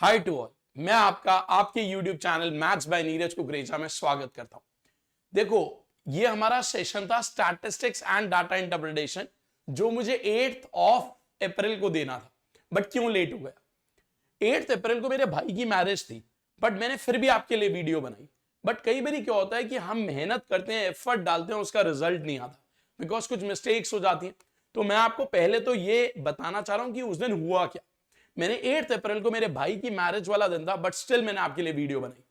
Hi to all, मैं आपका आपके YouTube channel maths by Neeraj Kukreja में स्वागत करता हूं। देखो, ये हमारा सेशन था स्टैटिस्टिक्स एंड डाटा इंटरप्रिटेशन, जो मुझे 8 अप्रैल को देना था, बट क्यों लेट हो गया। 8 अप्रैल को मेरे भाई की मैरिज थी, बट मैंने फिर भी आपके लिए वीडियो बनाई। बट कई बार क्या होता है कि हम मेहनत करते हैं, एफर्ट डालते हैं, उसका रिजल्ट नहीं आता बिकॉज कुछ मिस्टेक्स हो जाती हैं। तो मैं आपको पहले तो ये बताना चाह रहा हूं कि उस दिन हुआ क्या। मैंने 8 अप्रैल को मेरे भाई की मैरिज वाला दिन था, बट स्टिल मैंने आपके लिए वीडियो बनाई,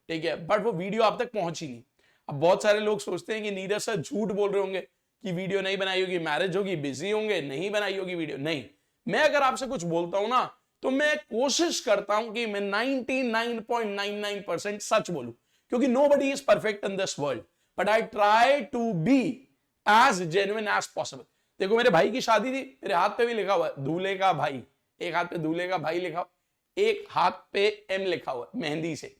ठीक है। बट वो वीडियो आप तक पहुंची नहीं। अब बहुत सारे लोग सोचते हैं कि नीरज सर झूठ बोल रहे होंगे कि वीडियो नहीं बनाई होगी, मैरिज होगी, बिजी होंगे, नहीं बनाई होगी वीडियो। नहीं, मैं अगर आपसे कुछ बोलता हूं ना, तो मैं कोशिश करता हूं कि मैं 99.99% सच बोलूं, क्योंकि nobody is perfect in this world, but I try to be as genuine as possible। देखो, मेरे भाई की शादी थी, मेरे हाथ पे भी लिखा हुआ है दूल्हे का भाई, एक हाथ पे दूल्हे का भाई लिखा हुआ, एक हाथ पे एम लिखा हुआ मेहंदी से,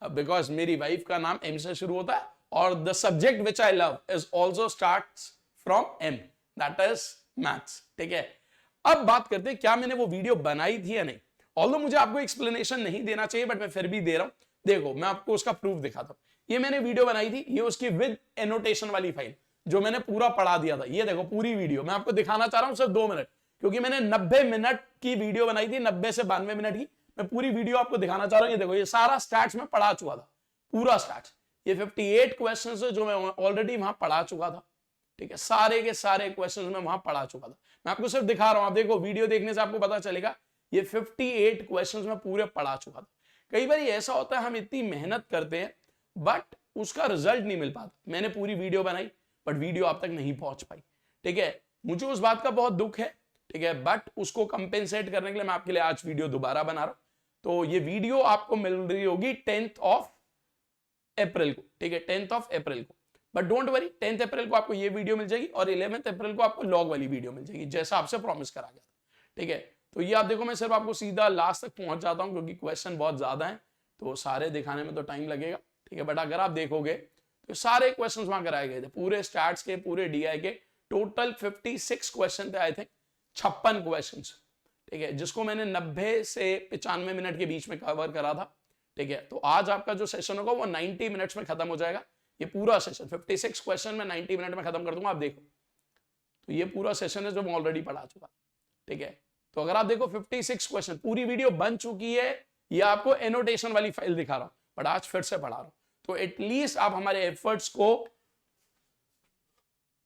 बिकॉज मेरी वाइफ का नाम एम से शुरू होता है और the subject which I love is also starts from M, that is maths, ठीक है। अब बात करते हैं क्या मैंने वो वीडियो बनाई थी या नहीं। ऑल्दो मुझे आपको एक्सप्लेनेशन नहीं देना चाहिए, बट मैं फिर भी दे रहा हूं। देखो, मैं आपको उसका प्रूफ दिखाता हूं। ये मैंने वीडियो बनाई थी, ये उसकी विद एनोटेशन वाली फाइल जो मैंने पूरा पढ़ा दिया था। ये देखो पूरी वीडियो मैं आपको दिखाना चाह रहा हूं सिर्फ 2 मिनट, क्योंकि मैंने 90 मिनट की वीडियो बनाई थी, 90 से 92 मिनट की। मैं पूरी वीडियो आपको दिखाना चाह रहा हूं। ये देखो, ये सारा स्टैट्स में पढ़ा चुका था, पूरा स्टैट्स। ये 58 क्वेश्चन है जो मैं ऑलरेडी वहां पढ़ा चुका था, ठीक है। सारे के सारे क्वेश्चन में वहां पढ़ा चुका था। मैं आपको सिर्फ दिखा रहा हूं, आप देखो वीडियो देखने से आपको पता चलेगा ये 58 क्वेश्चन में पूरे पढ़ा चुका था। कई बार ऐसा होता है हम इतनी मेहनत करते हैं बट उसका रिजल्ट नहीं मिल पाता। मैंने पूरी वीडियो बनाई बट वीडियो आप तक नहीं पहुंच पाई, ठीक है। मुझे उस बात का बहुत दुख है, ठीक है, बट उसको कंपेंसेट करने के लिए मैं आपके लिए आज वीडियो दोबारा बना रहा हूं। तो ये वीडियो आपको मिल रही होगी 10th अप्रैल को, ठीक है, 10th अप्रैल को। बट डोंट वरी, 10th अप्रैल को आपको ये वीडियो मिल जाएगी और 11th अप्रैल को आपको लॉग वाली वीडियो मिल जाएगी, जैसा आपसे प्रॉमिस करा गया था, ठीक है। तो ये आप देखो, मैं सिर्फ आपको सीधा लास्ट तक पहुंच जाता हूं क्योंकि क्वेश्चन बहुत ज्यादा है, तो सारे दिखाने में तो टाइम लगेगा, ठीक है। बट अगर आप देखोगे तो सारे क्वेश्चन वहां कराए गए थे, पूरे स्टैट्स के, पूरे डीआई के। टोटल 56 क्वेश्चन थे, आई थिंक 56 क्वेश्चन, ठीक है, जिसको मैंने 90 से 95 मिनट के बीच में कवर करा था, ठीक है। तो आज आपका जो सेशन होगा वो 90 मिनट्स में खत्म हो जाएगा। ये पूरा सेशन 56 क्वेश्चन में 90 मिनट में खत्म कर दूंगा। आप देखो, तो ये पूरा सेशन है जो मैं ऑलरेडी पढ़ा चुका, ठीक है। तो अगर आप देखो 56 क्वेश्चन, पूरी वीडियो बन चुकी है। ये आपको एनोटेशन वाली फाइल दिखा रहा हूं, बट आज फिर से पढ़ा रहा हूं, तो एटलीस्ट आप हमारे एफर्ट्स को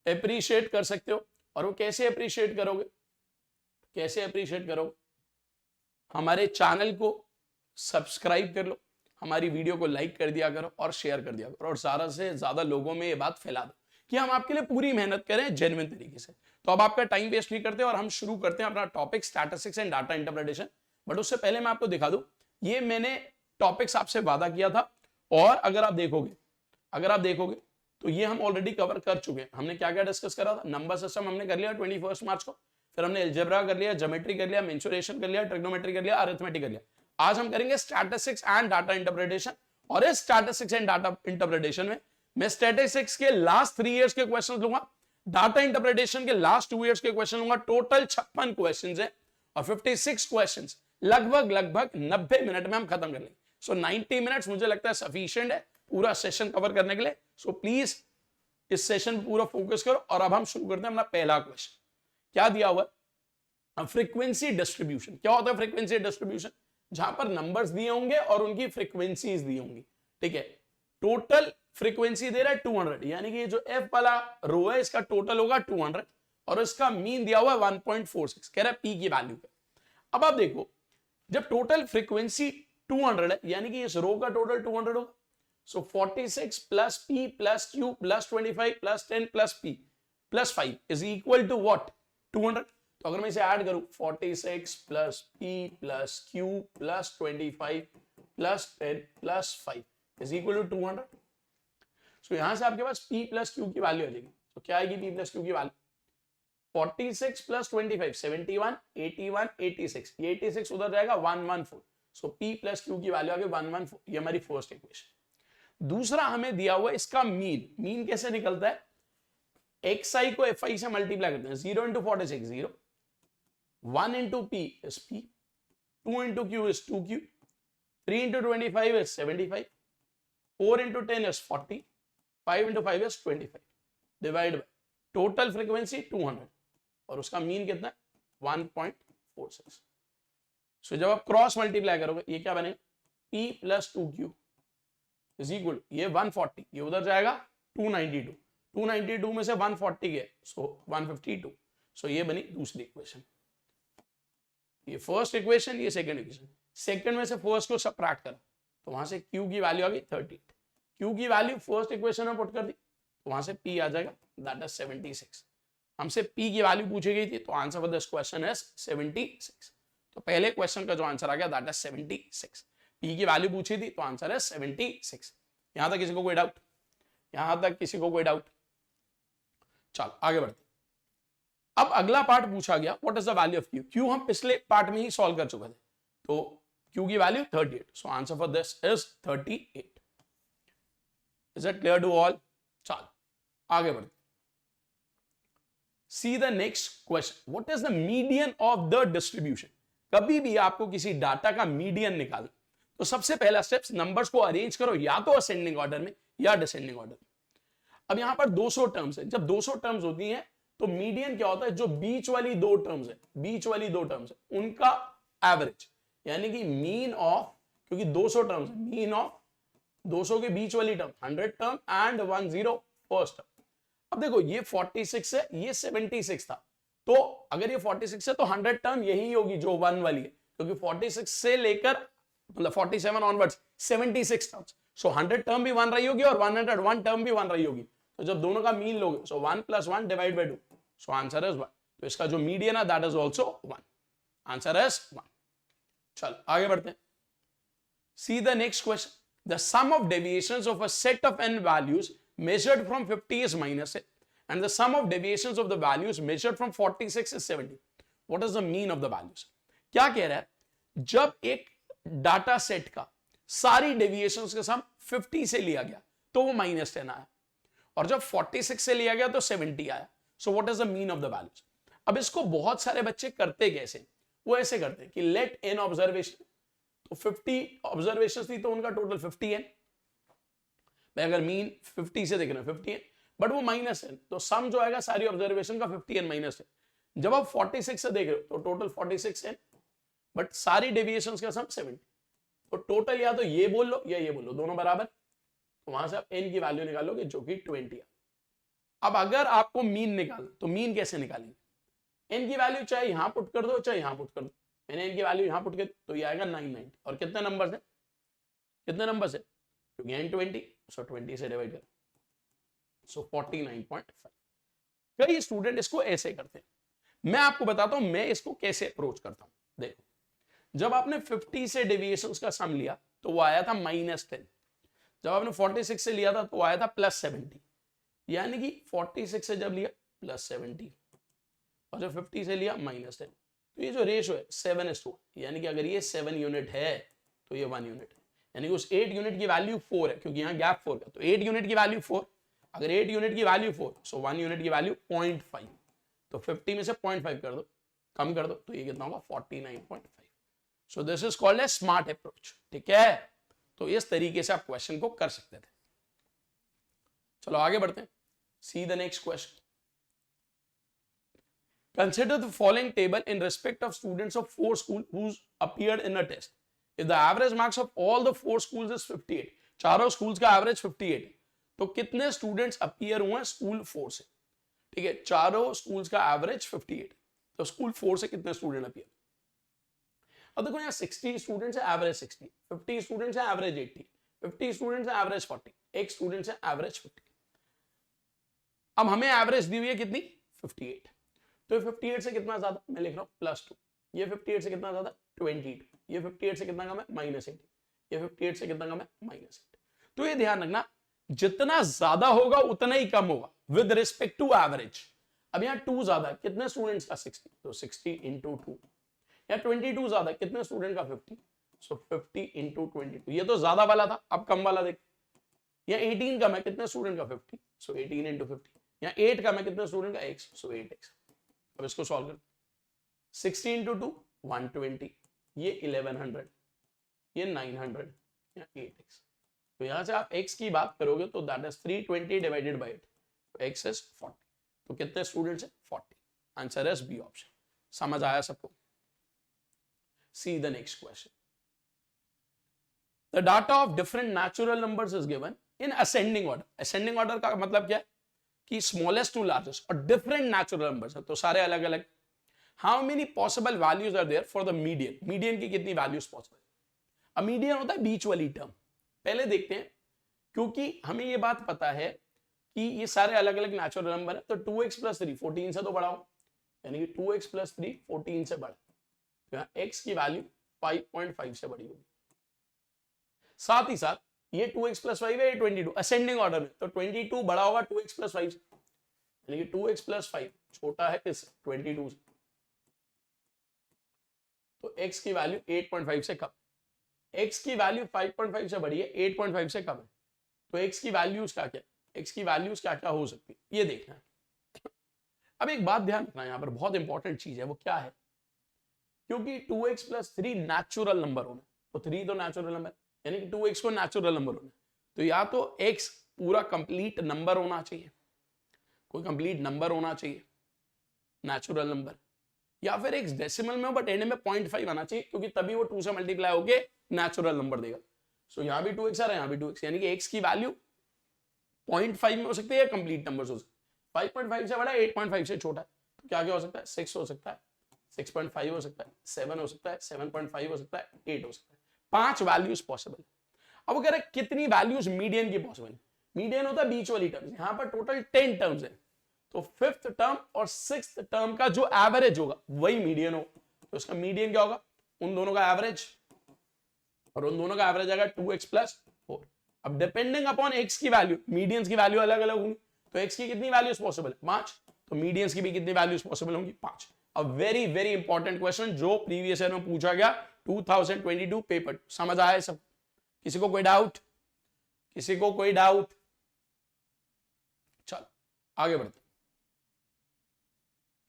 अप्रिशिएट कर सकते हो। और वो कैसे अप्रिशिएट करोगे, कैसे अप्रिशिएट करोगे? हमारे चैनल को सब्सक्राइब कर लो, हमारी वीडियो को लाइक कर दिया करो और शेयर कर दिया करो, और ज्यादा से ज्यादा लोगों में ये बात फैला दो कि हम आपके लिए पूरी मेहनत करें जेन्युइन तरीके से। तो अब आपका टाइम वेस्ट नहीं करते और हम शुरू करते हैं अपना topic statistics and data interpretation. But उससे पहले मैं आपको दिखा दूं, ये मैंने टॉपिक्स आपसे वादा किया था, और अगर आप देखोगे तो ये हम ऑलरेडी कवर कर चुके हैं। हमने क्या क्या डिस्कस करा था? नंबर सिस्टम हमने कर लिया 21 मार्च को, फिर हमने अलजेब्रा कर लिया, ज्योमेट्री कर लिया, मेंसुरेशन कर लिया, ट्रिग्नोमेट्री कर लिया, अरिथमेटिक कर लिया। आज हम करेंगे स्टैटिस्टिक्स एंड डाटा इंटरप्रिटेशन, और इस स्टैटिस्टिक्स एंड डाटा इंटरप्रिटेशन में मैं स्टैटिस्टिक्स के लास्ट 3 इयर्स के क्वेश्चन लूंगा, डाटा इंटरप्रिटेशन के लास्ट 2 इयर्स के क्वेश्चन लूंगा। टोटल 56 क्वेश्चन है और 56 क्वेश्चन लगभग 90 मिनट में हम खत्म कर लेंगे। सो 90 मिनट्स मुझे लगता है सफिशिएंट है पूरा सेशन कवर करने के लिए। सो प्लीज इस सेशन पर पूरा फोकस करो। और अब हम शुरू करते हैं अपना पहला क्वेश्चन। क्या दिया हुआ है? Frequency distribution. क्या होता है फ्रीक्वेंसी डिस्ट्रीब्यूशन? जहां पर नंबर्स दिए होंगे और उनकी फ्रीक्वेंसीज दी होंगी, ठीक है। टोटल फ्रीक्वेंसी दे रहा है 200, यानी कि ये जो एफ वाला रो है इसका टोटल होगा 200, और इसका मीन दिया हुआ है 1.46, कह रहा है पी की वैल्यू पे। अब आप देखो, जब टोटल फ्रीक्वेंसी 200 है, यानी कि इस रो का टोटल 200 होगा। So 46 plus P plus Q plus 25 plus 10 plus P plus 5 is equal to what? 200। तो अगर मैं इसे ऐड करूं, 46 plus P plus Q plus 25 plus 10 plus 5 is equal to 200। So यहां से आपके पास p प्लस क्यू की वैल्यू आ जाएगी। तो क्या आएगी p प्लस क्यू की वैल्यू? 46 प्लस 25 71 81 86, ये 86 उधर जाएगा 114। सो p प्लस क्यू की वैल्यू आ गई 114। ये हमारी फर्स्ट इक्वेशन। दूसरा हमें दिया हुआ इसका मीन कैसे निकलता है? xi को fi से मल्टीप्लाई करते हैं। 0 into 46 0, 1 into p is p, 2 into q is 2q, 3 into 25 is 75, 4 into 10 is 40, 5 into 5 is 25, divide by total frequency 200 और उसका मीन कितना है 1.46। सो जब आप क्रॉस मल्टीप्लाई करोगे ये क्या बनेगा P plus 2Q is equal, ये 140, ये उधर जाएगा 292, 292 में से 140 गया सो 152, सो ये बनी दूसरी इक्वेशन। ये फर्स्ट इक्वेशन, ये सेकंड इक्वेशन। सेकंड में से फर्स्ट को सबट्रैक्ट करा तो वहां से Q की वैल्यू आ गई 38, Q की वैल्यू फर्स्ट इक्वेशन में पुट कर दी तो वहां से P आ जाएगा दैट इज 76। हमसे P की वैल्यू पूछी गई थी तो answer for this question is 76। तो पहले क्वेश्चन का जो आंसर आ गया दैट इज 76। P की वैल्यू पूछी थी तो आंसर है 76। यहां तक किसी को कोई डाउट? यहां तक किसी को कोई डाउट? चलो आगे बढ़ते। अब अगला पार्ट पूछा गया what is the value of Q। Q हम पिछले पार्ट में ही सॉल्व कर चुके थे, तो Q की value 38, so answer for this is 38। Is it clear to all? चलो आगे बढ़ते। See the next question, what is the median of the distribution. कभी भी आपको किसी डाटा का मीडियन निकालना तो सबसे पहला स्टेप्स नंबर्स को अरेंज करो या तो असेंडिंग ऑर्डर में या डिसेंडिंग ऑर्डर में। अब यहां पर 200 टर्म्स है, जब 200 टर्म्स होती हैं तो मीडियन क्या होता है, जो बीच वाली दो टर्म्स है, बीच वाली दो टर्म्स है उनका एवरेज, यानी कि मीन ऑफ, क्योंकि 200 टर्म्स है, मीन ऑफ 200 के बीच वाली term 100 term and 10 first term. अब देखो ये 46 है, ये 76 था, तो अगर ये 46 है तो 100 टर्म यही होगी जो 1 वाली है, क्योंकि 46 से लेकर मतलब 47 ऑनवर्ड्स 76 टर्म्स, सो 100 टर्म भी 1 रही होगी और 101 टर्म भी 1 रही होगी। तो जब दोनों का मीन लोगे so 1 + 1 divide by 2, so answer is 1। तो इसका जो मीडियन है that is also 1, answer is 1। चल आगे बढ़ते हैं। See the next question, the sum of deviations of a set of n values measured from 50 is -8 and the sum of deviations of the values measured from 46 is 70. What is the mean of the values? क्या कह रहा है, जब एक data set का सारी deviations का सम 50 से लिया गया तो वो -10 आया, और जब 46 से लिया गया तो 70 आया। So what is the mean of the values. अब इसको बहुत सारे बच्चे करते कैसे, वो ऐसे करते हैं कि लेट n ऑब्जर्वेशन, तो 50 ऑब्जर्वेशंस थी तो उनका टोटल 50 है, अगर मीन 50 से देख रहे हैं 50 है, बट वो माइनस है तो सम जो आएगा सारी ऑब्जर्वेशन का 50 एन माइनस है। जब आप 46 से देख रहे हो तो टोटल 46 एन, बट सारी डेविएशंस का सम 70, तो टोटल या तो ये बोल लो या ये बोल लो, दोनों बराबर, तो वहां से आप एन की वैल्यू निकालोगे जो कि 20 है। अब अगर आपको मीन निकालना तो मीन कैसे निकालेंगे, एन की वैल्यू चाहे यहां पुट कर दो चाहे यहां पुट कर दो। मैंने एन की वैल्यू यहां पुट कर तो ये आएगा 990, और कितने नंबर है, कितने नंबर है, क्योंकि एन 20, सो 20 से डिवाइड कर, सो 49.5। कई स्टूडेंट इसको ऐसे करते हैं, मैं आपको बताता हूं मैं इसको कैसे अप्रोच करता हूं। देखो जब आपने 50 से डेविएशंस का सम लिया तो वो आया था -10, जब आपने 46 से लिया था तो आया था +70, यानी कि 46 से जब लिया +70 और जब 50 से लिया -10, तो ये जो रेशो है 7:1, यानी कि अगर ये 7 यूनिट है तो ये 1 यूनिट है, यानी कि उस 8 यूनिट की वैल्यू 4 है, क्योंकि यहाँ गैप 4 का, तो 8 यूनिट की वैल्यू 4, अगर 8 यूनिट की वैल्यू 4 सो 1 यूनिट की वैल्यू 0.5, तो 50 में से 0.5 कर दो, कम कर दो, तो ये कितना होगा 49.5। So this is called a smart approach, ठीक है। तो इस तरीके से आप क्वेश्चन को कर सकते थे। चलो आगे बढ़ते हैं। See the next question, consider the following table in respect of students of 4 schools who appeared in a test. If the average marks of all the 4 schools is 58, चारों स्कूल्स का एवरेज 58 है, तो कितने स्टूडेंट्स अपीयर हुए school 4 से, ठीक है, चारों स्कूल्स का एवरेज 58, तो स्कूल 4 से कितने स्टूडेंट अपीयर। अब देखो यहाँ 60 स्टूडेंट्स है एवरेज 60, 50 स्टूडेंट्स है एवरेज 80, 50 स्टूडेंट्स है एवरेज 40, एक स्टूडेंट्स है एवरेज 50। अब हमें एवरेज दी हुई है कितनी 58, तो 58 से कितना ज्यादा, मैं लिख रहा हूं +2, ये 58 से कितना ज्यादा 22, ये 58 से कितना कम है -80, ये 58 से कितना कम है -8। तो ये ध्यान रखना जितना ज्यादा होगा उतना ही कम होगा विद रिस्पेक्ट टू एवरेज। अब यहाँ 2 ज्यादा है, कितने स्टूडेंट्स का 60, तो 60 × 2, या 22 ज्यादा कितने स्टूडेंट का 50, सो 50 × 22, ये तो ज्यादा वाला था, अब कम वाला देख, या 18 कम है कितने स्टूडेंट का 50, सो 18 × 50, या 8 कम है कितने स्टूडेंट का x, सो 8x। अब इसको सॉल्व कर, 60 × 2 120, ये 1100, ये 900 या 8x। तो यहां से आप x की बात करोगे तो दैट इज 320 डिवाइडेड बाय 8, तो x इज 40। तो कितने स्टूडेंट्स हैं? 40। Answer is B option. समझ आया सबको? See the next question. The data of different natural numbers is given in ascending order. Ascending order का मतलब क्या है कि smallest to largest और different natural numbers है, तो सारे अलग अलग। How many possible values are there for the median? Median की कितनी values possible? अब median होता है बीच वाली टर्म। पहले देखते हैं, क्योंकि हमें ये बात पता है कि ये सारे अलग अलग नेचुरल नंबर है, तो 2x प्लस 3 14 से तो बड़ा हो, यानी कि 2x प्लस 3 14 से बड़ा, तो यहाँ x की वैल्यू 5.5 से बड़ी होगी। साथ ही साथ ये 2x प्लस 5 है, ये 22 असेंडिंग ऑर्डर में, तो 22 बड़ा होगा 2x प्लस 5 से, यानी कि 2x प्लस 5 छोटा है इस 22 से, तो x की वैल्यू 8.5 से कम। x की वैल्यू 5.5 से बड़ी है, 8.5 से कम है, तो x की वैल्यूज क्या क्या, x की वैल्यूज क्या क्या हो सकती है ये देखना है। अब एक बात ध्यान रखना, यहां पर बहुत इंपॉर्टेंट चीज है, वो क्या है, क्योंकि 2x प्लस 3 नेचुरल नंबर होना, तो 3 तो नेचुरल नंबर, यानी कि 2x को नेचुरल नंबर होना, तो या तो x पूरा कंप्लीट नंबर होना चाहिए, कोई कंप्लीट नंबर होना चाहिए नेचुरल नंबर, या फिर x डेसिमल में हो बट एंड में 0.5 आना चाहिए, क्योंकि तभी वो 2 से मल्टीप्लाई होके नेचुरल नंबर देगा। सो यहां भी 2x आ रहा है, यहां भी 2x, यानी कि x की वैल्यू 0.5 में हो सकती है या कंप्लीट नंबर हो सकती है। 5.5 से बड़ा, 8.5 से छोटा है, तो क्या क्या हो सकता है, 6 हो सकता है, 6.5 हो सकता है, 7 हो सकता है, 7.5 हो सकता है, 8 हो सकता है। 5 वैल्यूज पॉसिबल। अब वो कह रहे कितनी वैल्यूज मीडियन की पॉसिबल है। मीडियन होता है बीच वाली टर्म्स, यहां पर टोटल 10 टर्म्स है, तो 5th टर्म और 6th टर्म का जो एवरेज होगा वही मीडियन होगा, तो उसका मीडियन क्या होगा, उन दोनों का एवरेज, और उन दोनों का एवरेज आएगा 2x प्लस 4। अब डिपेंडिंग अपॉन x की वैल्यू, मीडियंस की वैल्यू अलग अलग होंगी, तो x की कितनी वैल्यूज पॉसिबल है, 5, तो मीडियंस की भी कितनी वैल्यूज पॉसिबल होंगी, 5। अब वेरी वेरी इंपॉर्टेंट क्वेश्चन जो प्रीवियस ईयर में पूछा गया 2022 पेपर। समझ आया सब? किसी को कोई डाउट? किसी को कोई डाउट? चलो आगे बढ़ते।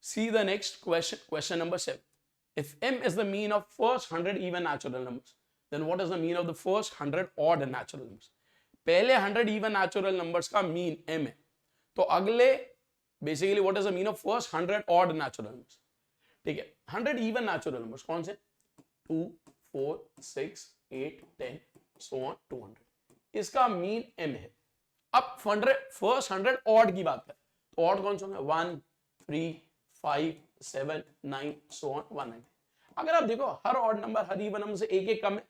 See the next question, question number 7. If m is the mean of first 100 even natural numbers, then what is the mean of the first 100 odd natural numbers? पहले 100 even natural numbers का mean m है, तो अगले basically what is the mean of first 100 odd natural numbers? ठीक है, 100 even natural numbers कौन से? 2, 4, 6, 8, 10, so on 200, इसका mean m है। अब first 100 odd की बात करें, तो odd कौन से होंगे? 1, 3, 5, 7, 9, so on 190। अगर आप देखो हर ऑड नंबर हर इवन नंबर से एक एक कम है,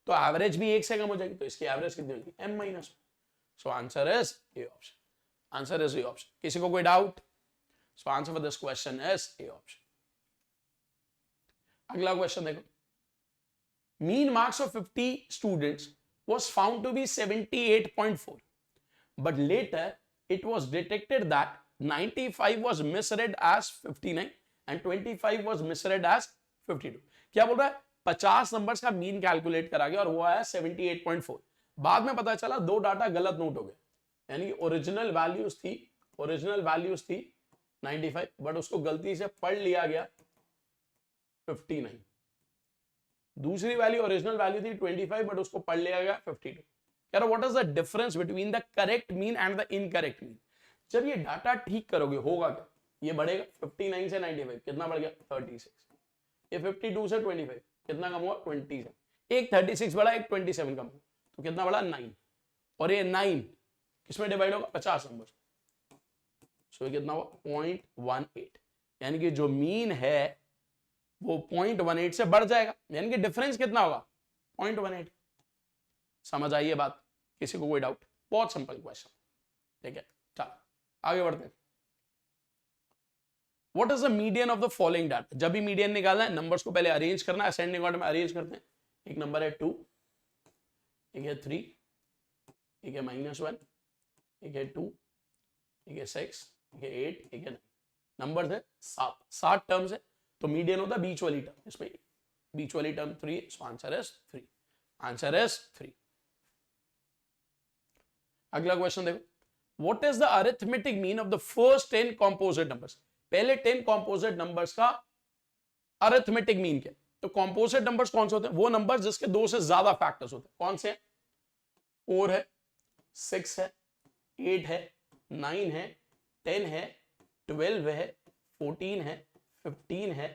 तो एवरेज भी एक से कम हो जाएगी, तो इसकी एवरेज कितनी होगी, m minus. So answer is A option, answer is A option. किसी को कोई doubt? So answer for this question is A option. अगला क्वेश्चन देखो, mean marks of 50 students was found to be 78.4, but later it was detected that 95 was misread as 59 and 25 was misread as 52। क्या बोल रहा है, 50 numbers का mean calculate करा गया और वो आया 78.4। बाद में पता चला दो डाटा गलत नोट हो गए, यानी ओरिजिनल वैल्यूज थी 95 बट उसको गलती से पढ़ लिया गया 59। दूसरी वैल्यू ओरिजिनल वैल्यू थी 25 बट उसको पढ़ लिया गया 52। कह रहा what is the difference between the correct mean and the incorrect mean. जब ये डाटा ठीक करोगे होगा क्या, ये बढ़ेगा 59 से 95 कितना बढ़ गया 36, ये 52 से 25 कितना कम हुआ 27, एक 36 बढ़ा एक 27 कम हुआ, तो कितना बढ़ा 9, और ये 9 किसमें डिवाइड होगा 50 नंबर, सो ये कितना हुआ 0.18, यानी कि जो मीन है वो 0.18 से बढ़ जाएगा, यानी कि डिफरेंस कितना होगा 0.18। समझ आई ये बात? किसी को कोई डाउट? बहुत सिंपल क्वेश्चन, ठीक है। चलो आगे बढ़ते हैं। What is the median of the following data. जब भी मीडियन निकालना है नंबर्स को पहले अरेंज करना है, असेंडिंग ऑर्डर में अरेंज करते हैं। एक नंबर है 2, एक है 3, एक है -1, एक है 2, एक है 6, एक है 8, एक है 9। नंबर है 7 टर्म्स है, तो मीडियन होता है बीच वाली टर्म, इसमें बीच वाली term 3, so answer is 3, answer is 3। अगला क्वेश्चन देखो, what is the arithmetic mean of the first 10 composite numbers. पहले 10 कॉम्पोजिट नंबर्स का अरिथमेटिक मीन क्या? तो कॉम्पोजिट नंबर्स कौन से होते हैं? वो नंबर्स जिसके दो से ज्यादा फैक्टर्स होते हैं। कौन से? 4 है, 6 है, 8 है, 9 है, 10 है, 12 है, 14 है, 15 है,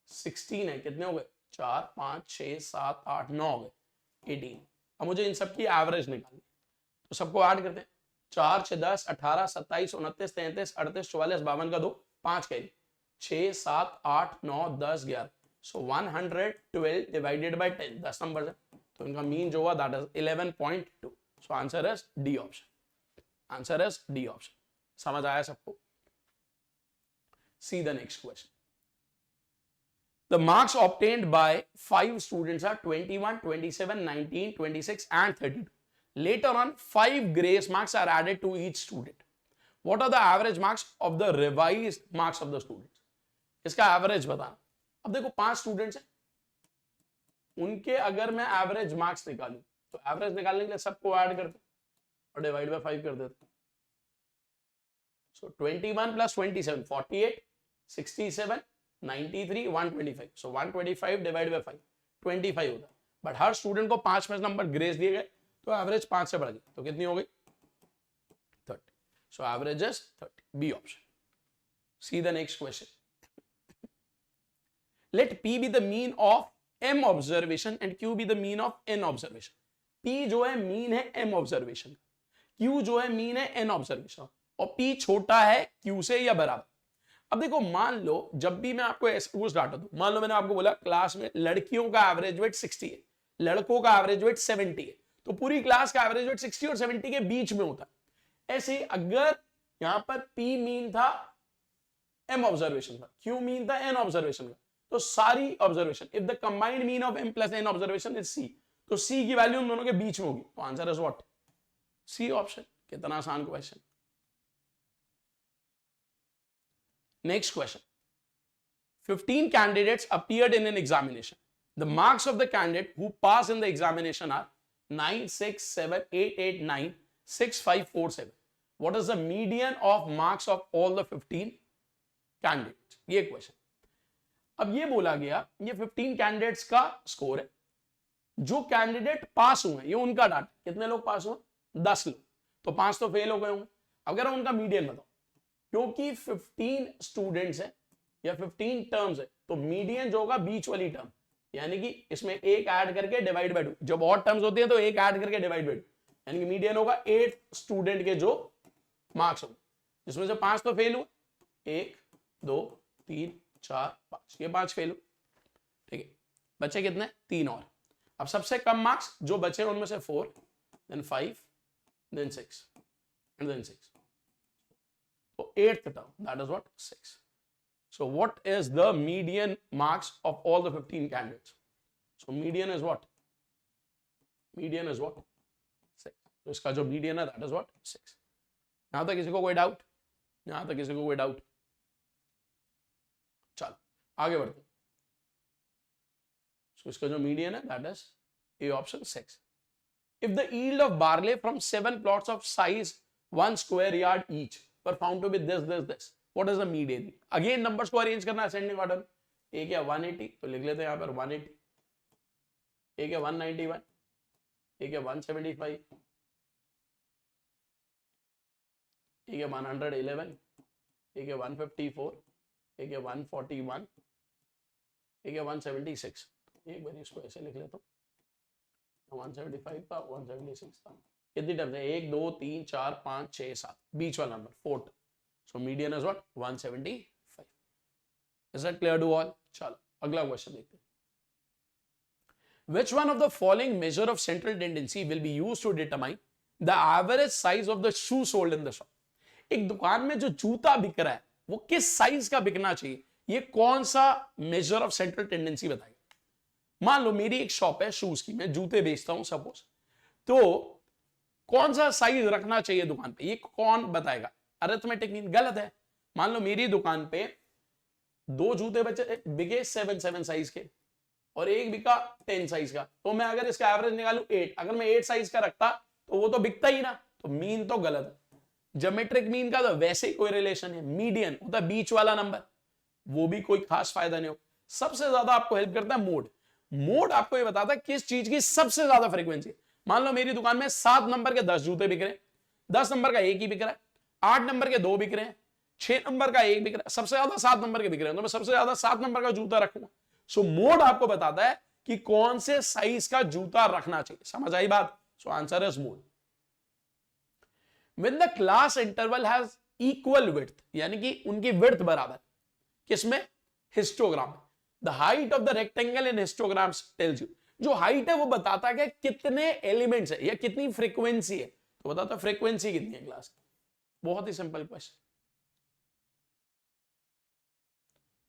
16 है। कितने हो गए? 4, 5, 6, 7, 8, 9 हो गए, 18। अब मुझे इन सब की एवरेज निकालनी, तो सबको ऐड करते हैं। 4, 6, 10, 18, 27, 29, 33, 38, 44, 52 का 2, 5 carry, 6, 7, 8, 9, 10, 11। So 112 divided by 10, 10 number है, तो इनका मीन जो हुआ that is 11.2। So answer is D option. Answer is D option. समझ आया सबको? See the next question. The marks obtained by 5 students are 21, 27, 19, 26 and 32. Later on, 5 grace marks are added to each student. What are the average marks of the revised marks of the students? इसका average बताना। अब देखो 5 students हैं, उनके अगर मैं average marks निकालूं तो एवरेज निकालने के लिए सबको ऐड करते और डिवाइड बाय 5 कर देते। सो 21 प्लस 27 48, 67, 93, 125। सो 125 डिवाइड बाय 5 25 होता है। बट हर स्टूडेंट को 5 नंबर ग्रेस दिए गए, तो एवरेज 5 से बढ़ गई, तो कितनी हो गई? 30। So average is 30, B option. See the next question. Let P be the mean of M observation and Q be the mean of N observation. P जो है मीन है M ऑब्जर्वेशन, Q जो है मीन है N observation, और P छोटा है Q से या बराबर। अब देखो, मान लो जब भी मैं आपको ऐसा डाटा दूं, मान लो मैंने आपको बोला क्लास में लड़कियों का एवरेज वेट 60 है, लड़कों का एवरेज वेट 70 है, तो पूरी क्लास का एवरेज वेट 60 और 70 के बीच में होता है। ऐसे अगर यहां पर P मीन था M ऑब्जर्वेशन का, Q मीन था N ऑब्जर्वेशन का, तो सारी observation if the combined mean of M plus N observation is C, तो C की वैल्यू उन दोनों के बीच में होगी, तो answer is what? C option. कितना आसान question. Next question. 15 candidates appeared in an examination. The marks of the candidate who passed in the examination are 9, 6, 7, 8, 8, 9, 6, 5, 4, 7. What is the median of marks of all the 15 candidates? ये question. अब ये बोला गया, ये 15 candidates का score है, जो candidate pass हुए ये उनका डाटा। कितने लोग पास हुए? 10 लोग, तो 5 तो फेल हो गए होंगे। अगर उनका मीडियन बताओ, क्योंकि 15 स्टूडेंट्स है या 15 टर्म्स है, तो मीडियन जो होगा बीच वाली टर्म, यानी कि इसमें एक ऐड करके डिवाइड बाय 2। जब और टर्म्स होती है तो एक ऐड करके डिवाइड बाय 2, यानी कि मीडियन होगा 8 स्टूडेंट के जो मार्क्स होंगे, जिसमें से 5 तो फेल हुए, 1, 2, 3, 4, 5, ये 5 फेल हुए। ठीक है, बचे कितने? 3 और। अब सबसे कम मार्क्स जो बचे उनमें से 4, then 5, then 6 and then 6, so 8th term, that is what? 6. So what is the median marks of all the 15 candidates? So median is what? Median is what? 6. तो इसका जो median है that is what? 6. यहां तक किसी को कोई doubt? यहां तक किसी को कोई डाउट? चलो आगे बढ़ते हैं। So इसका जो median है that is A option 6. If the yield of barley from 7 plots of size 1 square yard each were found to be this, what is the median? Again numbers को अरेंज करना ascending order। एक है 180, तो लिख लेते हैं यहाँ पर 180, एक है 191, एक है 175, एक है 111, एक है 154, एक है 141, एक है 176। एक बार इसको ऐसे लिख लेता हूँ, 175 था, 176 था। कितनी टर्म्स है? 1, 2, 3, 4, 5, 6, 7, बीच वाला number 4। So median is what? 175। Is that clear to all? चलो अगला क्वेश्चन देखते हैं। Which one of the following measure of central tendency will be used to determine the average size of the shoe sold in the shop? एक दुकान में जो जूता बिक रहा है वो किस साइज का बिकना चाहिए, ये कौन सा मेजर ऑफ सेंट्रल टेंडेंसी बताएगा? मान लो मेरी एक शॉप है शूज की, मैं जूते बेचता हूं सपोज, तो कौन सा साइज रखना चाहिए दुकान पे, ये कौन बताएगा? अरिथमेटिक मीन गलत है। मान लो मेरी दुकान पे 2 जूते बचे बिके 7 साइज के और एक बिका 10 साइज का, तो मैं अगर इसका एवरेज निकालू 8, अगर मैं 8 साइज का रखता तो वो तो बिकता ही ना, तो मीन तो गलत है। ज्योमेट्रिक मीन का तो वैसे ही कोई रिलेशन है, मीडियन होता है बीच वाला नंबर, वो भी कोई खास फायदा नहीं हो। सबसे ज्यादा आपको हेल्प करता है मोड। मोड आपको ये बताता है किस चीज की सबसे ज्यादा फ्रीक्वेंसी। मान लो मेरी दुकान में 7 नंबर के 10 जूते बिक रहे हैं, 10 नंबर का एक ही बिक रहा है, 8 नंबर के 2 बिक रहे हैं, 6 नंबर का एक बिक रहा है, सबसे ज्यादा 7 नंबर के बिक रहे हैं, तो मैं सबसे ज्यादा 7 नंबर का जूता रखूंगा। सो मोड आपको बताता है कि कौन से साइज का जूता रखना चाहिए। समझ आई बात? सो answer is mode. When the class interval has equal width, यानी कि उनकी width बराबर, किसमें? Histogram. The height of the rectangle in histograms tells you, जो हाइट है वो बताता है कि कितने एलिमेंट्स है या कितनी फ्रीक्वेंसी है, तो बताता है फ्रीक्वेंसी कितनी है क्लास की। बहुत ही सिंपल क्वेश्चन।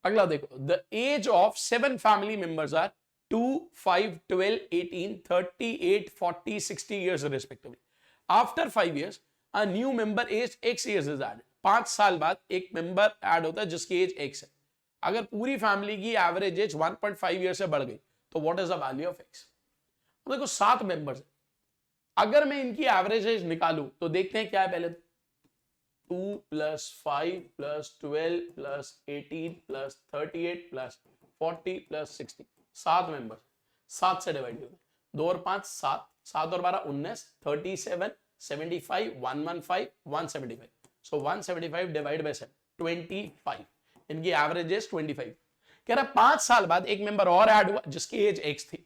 अगला देखो, the age of 7 family members are 2, 5, 12, 18, 38, 40, 60 years respectively. After 5 years, a new member aged X years is added. 5 साल बाद एक मेंबर ऐड होता है जिसकी एज X है। अगर पूरी फैमिली की एवरेज एज 1.5 ईयर से बढ़ गई तो what is the value of X? देखो 7 मेंबर्स, अगर मैं इनकी एवरेज एज निकालूं तो देखते हैं क्या है पहले। 2 + 5 + 12 + 18 + 38 + 40 + 60, 7 मेंबर्स, 7 से डिवाइड करो, 2 और 5 7, 7 और 12 19, 37, 75, 115, 175, सो 175 डिवाइड बाय 7, 25, इनकी एवरेज एज 25। कह रहा 5 साल बाद एक मेंबर और ऐड हुआ जिसकी एज X थी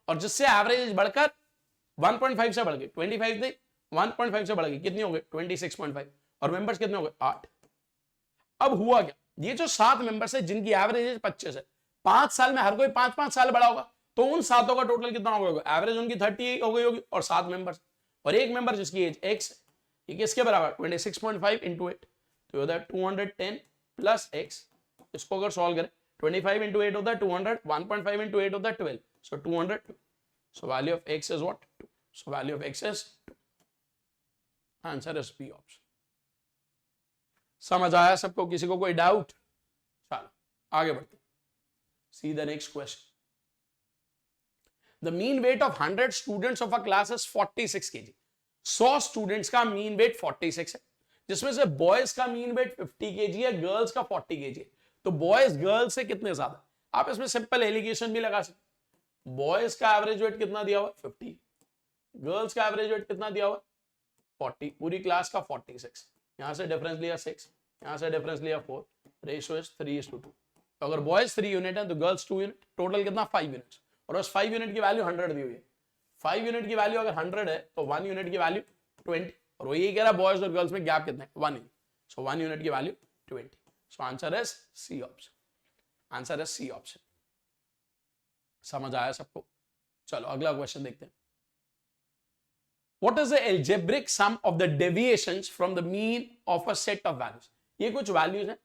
और जिससे एवरेज एज बढ़कर 1.5 से बढ़ गई, 25 थी 1.5 से बढ़ गई, कितनी हो गई? 26.5, और मेंबर्स कितने हो गए? 8। अब हुआ क्या, ये जो 7 मेंबर्स है जिनकी एवरेज एज 25 है, 5 साल में हर कोई 5-5 साल बड़ा होगा, तो उन सातों का टोटल कितना हो गया? एवरेज उनकी 30 हो गई होगी, और 7 मेंबर्स और एक मेंबर जिसकी एज X है, ये किसके बराबर? 26.5 into 8, तो होता है 210 प्लस X। इसको अगर सॉल्व करें 25 into 8 होता है 200, 1.5 into 8 होता है 12, so 200, so value of X is what? 2, so value of X is 2, answer is B option. समझ आया सबको? किसी को कोई डाउट? चलो आगे बढ़ते, see the next question. The mean weight of 100 students of a class is 46 kg. 100 students का मीन वेट 46 है, जिसमें से बॉयज का मीन वेट 50 kg है, गर्ल्स का 40 kg है। तो बॉयज गर्ल्स से कितने ज्यादा? आप इसमें सिंपल एलिगेशन भी लगा सकते। बॉयज का एवरेज वेट कितना दिया हुआ? 50, गर्ल्स का एवरेज वेट कितना दिया हुआ? 40, पूरी क्लास का 46, यहां से डिफरेंस लिया 6, यहां से डिफरेंस लिया 4, रेशियो इज 3:2। तो अगर बॉयज 3 यूनिट है तो गर्ल्स 2 यूनिट, टोटल कितना? 5 यूनिट्स, और उस 5 यूनिट की वैल्यू 100 दी हुई है। 5 यूनिट की वैल्यू अगर 100 है तो 1 यूनिट की वैल्यू 20, और वो यही कह रहा है बॉयज और गर्ल्स में गैप कितना है? 1 यूनिट, सो 1 यूनिट की value 20, so answer is C option, answer is C option. समझ आया सबको? चलो अगला क्वेश्चन देखते हैं। What is the algebraic sum of the deviations from the mean of a set of values? ये कुछ वैल्यूज हैं,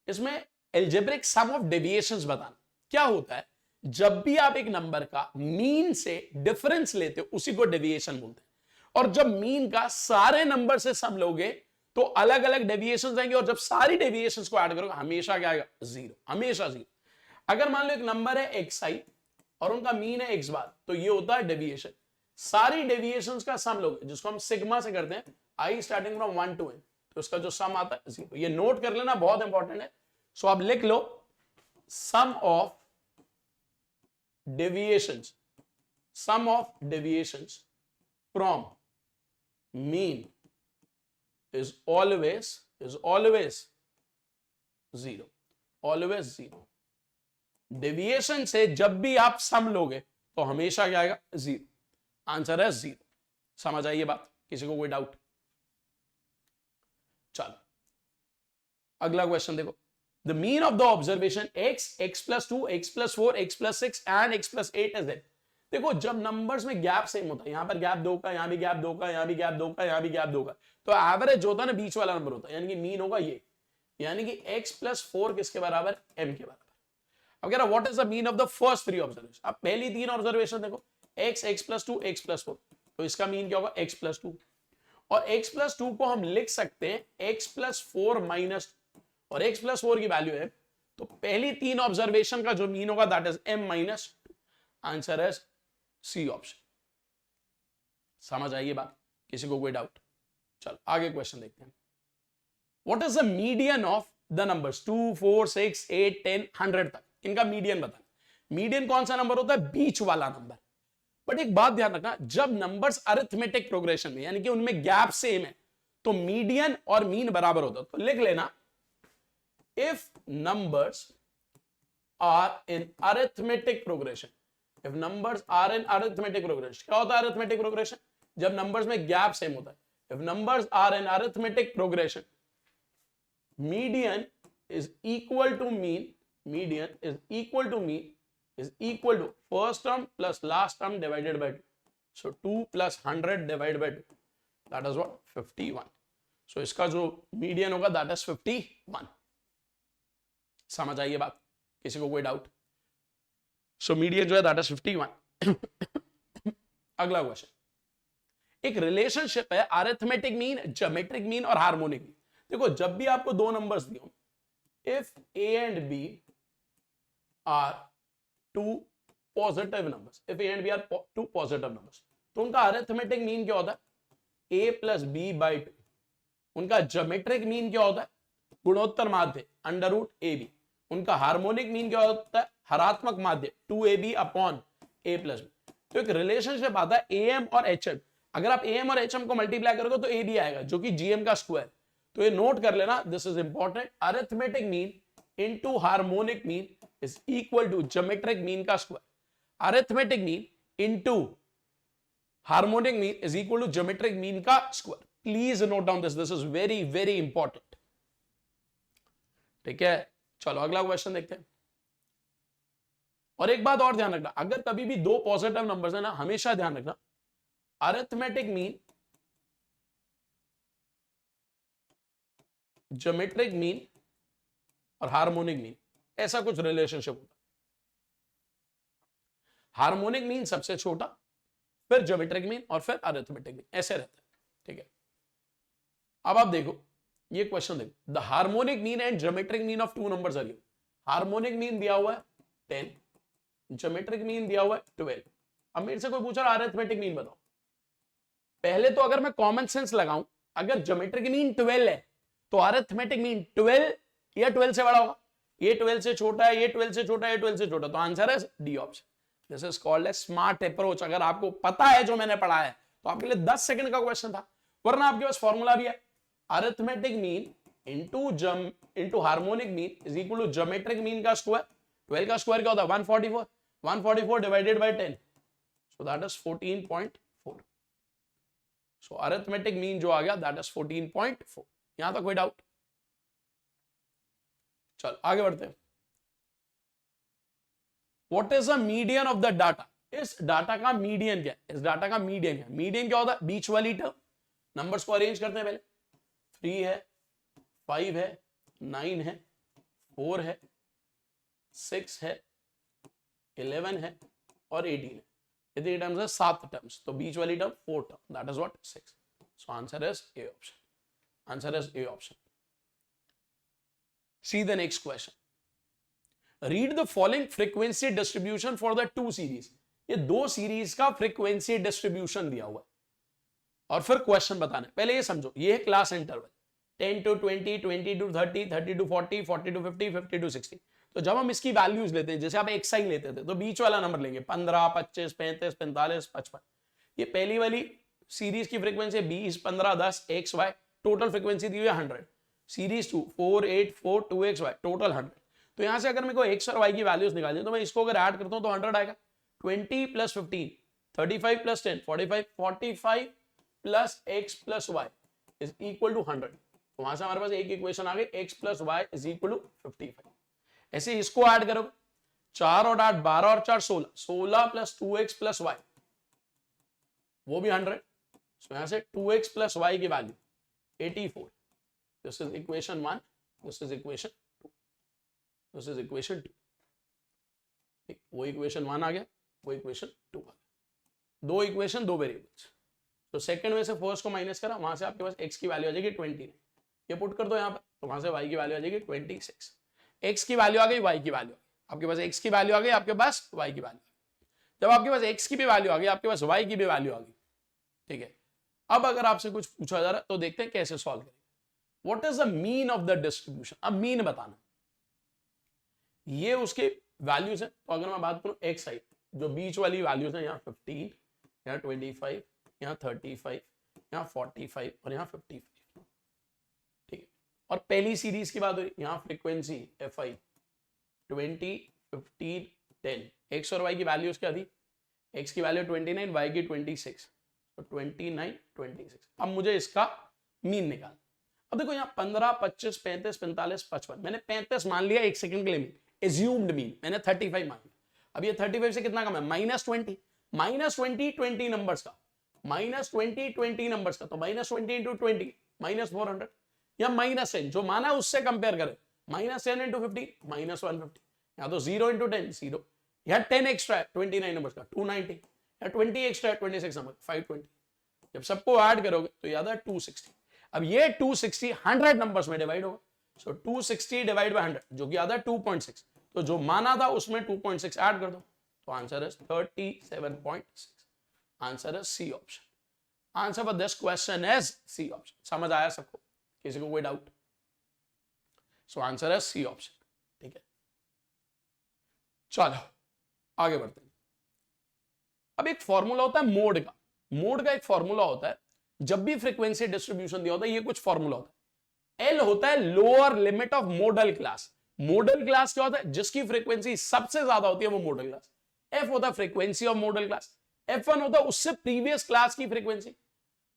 इसमें algebraic sum of deviations बताना। क्या होता है, जब भी आप एक नंबर का मीन से डिफरेंस लेते हो उसी को डेविएशन बोलते हैं, और जब मीन का सारे नंबर से सम लोगे तो अलग अलग डेविएशन आएंगे, और जब सारी डेविएशंस को ऐड करोगे हमेशा क्या आएगा? 0, हमेशा 0। अगर मान लो एक नंबर है xi और उनका मीन है x बार, तो ये होता है डेविएशन। सारी डेविएशंस का सम लोगे, जिसको हम सिग्मा से करते हैं, i starting from 1 to n, तो उसका जो सम आता है 0। ये नोट कर लेना, बहुत इंपॉर्टेंट है। सो आप लिख लो सम of deviations, sum of deviations from mean is always 0, always 0। Deviation से जब भी आप सम लोगे तो हमेशा क्या आएगा? 0, आंसर है 0। समझ आई ये बात? किसी को कोई डाउट? चलो अगला क्वेश्चन देखो। The mean of the observation x, x plus 2, x plus 4, x plus 6 and x plus 8 is it? देखो जब नंबर्स में गैप सेम होता है, यहां पर गैप 2 का, यहां भी गैप 2 का, यहां भी गैप 2 का, यहां भी गैप 2 का, तो एवरेज होता है ना बीच वाला नंबर होता है, यानी कि मीन होगा ये, यानी कि x plus 4 किसके बराबर? m के बराबर। अब कह रहा what is the mean of the first 3 observation. अब पहली 3 ऑब्जर्वेशन देखो, x, x plus 2, x plus 4, तो इसका मीन क्या होगा? x plus 2, और x plus 2 को हम लिख सकते हैं x plus 4 minus 2, और x plus 4 की वैल्यू है, तो पहली 3 ऑब्जर्वेशन का जो मीन होगा that is m minus 2, answer है सी ऑप्शन। समझ आइए बात? किसी को कोई डाउट? चलो आगे क्वेश्चन देखते हैं। What is the median of the numbers 2, 4, 6, 8, 10, 100 तक? इनका मीडियन बताना। मीडियन कौन सा नंबर होता है? बीच वाला नंबर। बट एक बात ध्यान रखना, जब नंबर्स अरिथमेटिक प्रोग्रेशन में यानी कि उनमें गैप सेम है तो मीडियन और मीन बराबर होता है। तो लिख लेना, if numbers are in arithmetic progression, if numbers are in arithmetic progression. क्या होता है अरिथमेटिक प्रोग्रेशन? जब नंबर्स में गैप सेम होता है। If numbers are in arithmetic progression, median is equal to mean, median is equal to mean is equal to first term plus last term divided by 2. So 2 plus 100 divided by 2, that is what? 51. So इसका जो median होगा that is 51. समझ आई ये बात? किसी को कोई डाउट? सो मीडियन जो है that is 51. अगला क्वेश्चन, एक रिलेशनशिप है अरिथमेटिक मीन, ज्योमेट्रिक मीन और हार्मोनिक मीन। देखो जब भी आपको दो नंबर्स दिए हो, if a and b are two positive numbers, if a and b are two positive numbers, तो उनका अरिथमेटिक मीन क्या होता है? a plus b by 2. उनका ज्योमेट्रिक मीन क्या होता है? गुणोत्तर माध्य अंडर रूट ए बी। उनका हार्मोनिक मीन क्या होता है? हरात्मक माध्य 2ab upon a plus b। तो एक रिलेशनशिप आता है am और hm। अगर आप am और hm को मल्टीप्लाई करोगे तो ab आएगा जो कि gm का स्क्वायर। तो ये नोट कर लेना, this is important. Arithmetic mean into harmonic mean is equal to geometric mean का square. Arithmetic mean into harmonic mean is equal to geometric mean का square. Please note down this, this is very very important. ठीक है, चलो अगला question देखते हैं। और एक बात और ध्यान रखना, अगर कभी भी दो पॉजिटिव नंबर्स है ना, हमेशा ध्यान रखना अरिथमेटिक मीन, ज्योमेट्रिक मीन और हार्मोनिक मीन ऐसा कुछ रिलेशनशिप होता है। हार्मोनिक मीन सबसे छोटा, फिर ज्योमेट्रिक मीन और फिर अरिथमेटिक मीन, ऐसे रहता है। ठीक है, अब आप देखो ये क्वेश्चन देखो, the harmonic mean and geometric mean of two numbers are given. Harmonic mean दिया हुआ है 10, ज्योमेट्रिक मीन दिया हुआ है 12। अब मेरे से कोई पूछ रहा अरिथमेटिक मीन बताओ। पहले तो अगर मैं कॉमन सेंस लगाऊं, अगर ज्योमेट्रिक मीन 12 है तो अरिथमेटिक मीन 12 या 12 से बड़ा होगा। ये 12 से छोटा है, ये 12 से छोटा है, ये 12 से छोटा, तो आंसर है D option. This is called a smart approach. अगर आपको पता है जो मैंने पढ़ा है तो आपके लिए 10 सेकंड का क्वेश्चन था, वरना आपके पास फॉर्मूला भी है। Arithmetic mean into harmonic mean is equal to geometric mean का स्क्वायर। 12 का स्क्वायर क्या होता है? 144। 144 divided by 10, so that is 14.4। So arithmetic mean जो आ गया दैट इज 14.4। यहां तक कोई डाउट? चल आगे बढ़ते हैं। What is the median of the data? इस डाटा का मीडियन क्या है? इस डाटा का मीडियन क्या है? मीडियन क्या होता है? बीच वाली टर्म। नंबर्स को अरेंज करते हैं पहले। 3 है, 5 है, 9 है, 4 है, 6 है, 11 है और 18 है। कितनी टर्म्स है? 7 टर्म्स। तो बीच वाली term 4 term, that is what? 6। So answer is A option. Answer is A option. See the next question. Read the following frequency distribution for the two series. ये दो सीरीज का फ्रीक्वेंसी डिस्ट्रीब्यूशन दिया हुआ है और फिर क्वेश्चन बताना है। पहले ये समझो, ये है class interval 10 to 20, 20 to 30, 30 to 40, 40 to 50, 50 to 60। तो जब हम इसकी वैल्यूज लेते हैं, जैसे आप एक साइन लेते थे तो बीच वाला नंबर लेंगे 15, 25, 35, 45, 55। ये पहली वाली सीरीज की फ्रीक्वेंसी 20, 15, 10, XY। टोटल फ्रीक्वेंसी दी हुई है 100। Series 2 4, 8, 4, 2XY, total 100। तो यहां से अगर मेरे को X और Y की वैल्यूज निकालनी है तो मैं इसको अगर ऐड करता हूं तो 100 आएगा। 20 plus 15, 35 plus 10, 45, 45 plus X plus Y is equal to 100। तो वहां से हमारे पास एक इक्वेशन आ गई, X plus Y is equal to 55। ऐसे इसको ऐड करोगे, 4 और 8 12 और 4 16, 16 प्लस 2X प्लस Y वो भी 100। तो यहां से 2X प्लस Y की value 84। This is equation 1, this is equation 2, this is equation 2। वो इक्वेशन 1 आ गया, वो इक्वेशन 2 आ गया। दो इक्वेशन, दो वेरिएबल्स। तो सेकंड में से फर्स्ट को माइनस करा, वहां से आपके पास x की वैल्यू आ जाएगी 29। ये पुट कर दो यहाँ पर, तो वहां से y की वैल्यू आ जाएगी 26। x की वैल्यू आ गई, y की वैल्यू आ गई। आपके पास x की वैल्यू आ गई, आपके पास y की वैल्यू आ गई। जब आपके पास x की भी वैल्यू आ गई, आपके पास y की भी वैल्यू आ गई। ठीक है, अब अगर आपसे कुछ पूछा जा रहा है तो देखते हैं कैसे सॉल्व करेंगे। What is the mean of the distribution? अब मीन बताना। ये उसके वैल्यूज है, तो अगर मैं बात करूं एक्स आई, जो बीच वाली वैल्यूज है, यहाँ 15, यहाँ 25, यहाँ 35, यहाँ 45 और यहाँ 55, ठीक है। और पहली सीरीज की बात हो रही, यहाँ फ्रीक्वेंसी एफ आई 20, 15, 10, एक्स और वाई की वैल्यूज क्या थी, एक्स की वैल्यू 29, वाई की 26, तो 29, 26। अब मुझे इसका मीन निकाल। अब देखो यहाँ 15, 25, 35, 45, 55, मैंने 35 मान लिया एक सेकंड के लिए मीन, एज्यूम्ड मीन मैंने 35 मान लिया। अब ये 35 से कितना कम है, -20, -20 20 नंबर्स का, -20 20 नंबर्स का, तो -20 इंटू 20 -400, या -10 जो माना उससे कंपेयर करें, -10 इंटू 50 -150, या तो 0 इंटू 10 0, या 10 एक्स्ट्रा 29 नंबर्स का 290, या 20 एक्स्ट्रा 26 नंबर 520, जब सबको ऐड करोगे तो याद है 260। अब ये 260 100 नंबर्स में डिवाइड होगा, सो 260 डिवाइड बाय 100 जो कि आता है 2.6, तो जो माना था उसमें 2.6 ऐड कर दो, तो आंसर है 37.6। आंसर है C option. Answer for this question is C option. समझ आया सबको, किसी को कोई डाउट? सो आंसर है सी ऑप्शन, ठीक है। चलो आगे बढ़ते हैं। अब एक फॉर्मूला होता है मोड का, मोड का एक फॉर्मूला होता है, जब भी फ्रीक्वेंसी डिस्ट्रीब्यूशन दिया होता है, ये कुछ फॉर्मूला होता है। एल होता है lower limit of modal class. Model class क्या होता है, जिसकी फ्रीक्वेंसी सबसे ज्यादा होती है वो मॉडल क्लास। एफ होता है frequency of modal class, F1 होता है उससे प्रीवियस क्लास की फ्रीक्वेंसी।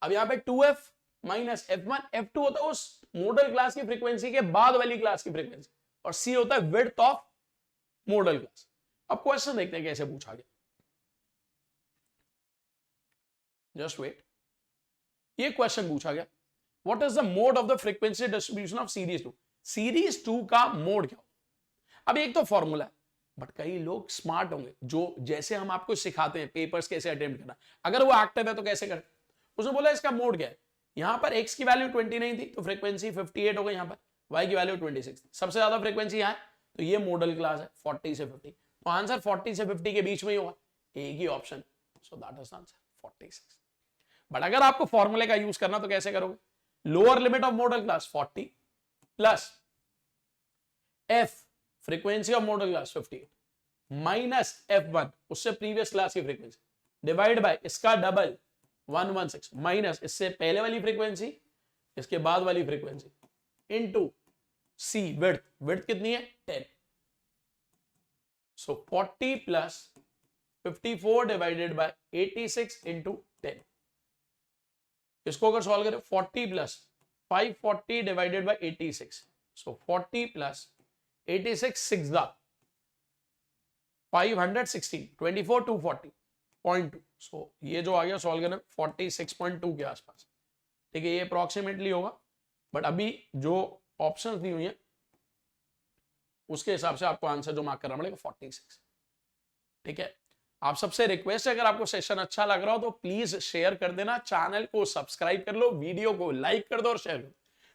अब यहां पे 2f माइनस F1, F2 होता है उस मॉडल क्लास की फ्रीक्वेंसी के बाद वाली क्लास की फ्रीक्वेंसी, और C होता है विड्थ ऑफ मॉडल क्लास। अब क्वेश्चन देखते हैं कैसे पूछा गया, जस्ट वेट। ये क्वेश्चन पूछा गया, what is the mode of the frequency distribution of series 2। Series 2 का मोड क्या हो। अब एक तो फॉर्मूला है, बट कई लोग स्मार्ट होंगे जो जैसे हम आपको सिखाते हैं पेपर्स कैसे अटेम्प्ट करना, अगर वो एक्टिव है तो कैसे करें। उसने बोला इसका मोड क्या है, यहां पर x की वैल्यू 29 थी तो फ्रीक्वेंसी 58 हो गई, यहां पर y की वैल्यू 26, सबसे ज्यादा फ्रीक्वेंसी यहां है, तो ये मॉडल क्लास है 40 से 50, तो आंसर 40 से 50 के बीच में ही होगा, एक ही option, so that is answer 46। But अगर आपको फॉर्मूले का यूज करना तो कैसे करोगे, lower limit of modal class 40 plus f frequency of modal class 58 minus F1 उससे प्रीवियस क्लास की फ्रीक्वेंसी डिवाइड बाय इसका डबल 116 माइनस इससे पहले वाली फ्रीक्वेंसी इसके बाद वाली frequency into C width, width कितनी है 10, so 40 plus 54 divided by 86 into 10। इसको अगर सॉल्व करें 40 plus 540 divided by 86, so 40 plus 86 6 516 24 240.2, सो ये जो आ गया सॉल्व करना 46.2 के आसपास, ठीक है, ये अप्रोक्सीमेटली होगा, बट अभी जो ऑप्शंस दी हुई हैं उसके हिसाब से आपको आंसर जो मार्क करना पड़ेगा 46, ठीक है। आप सबसे रिक्वेस्ट है, अगर आपको सेशन अच्छा लग रहा हो तो प्लीज शेयर कर देना, चैनल को सब्सक्राइब कर लो, वीडियो को लाइक कर दो और शेयर कर दो।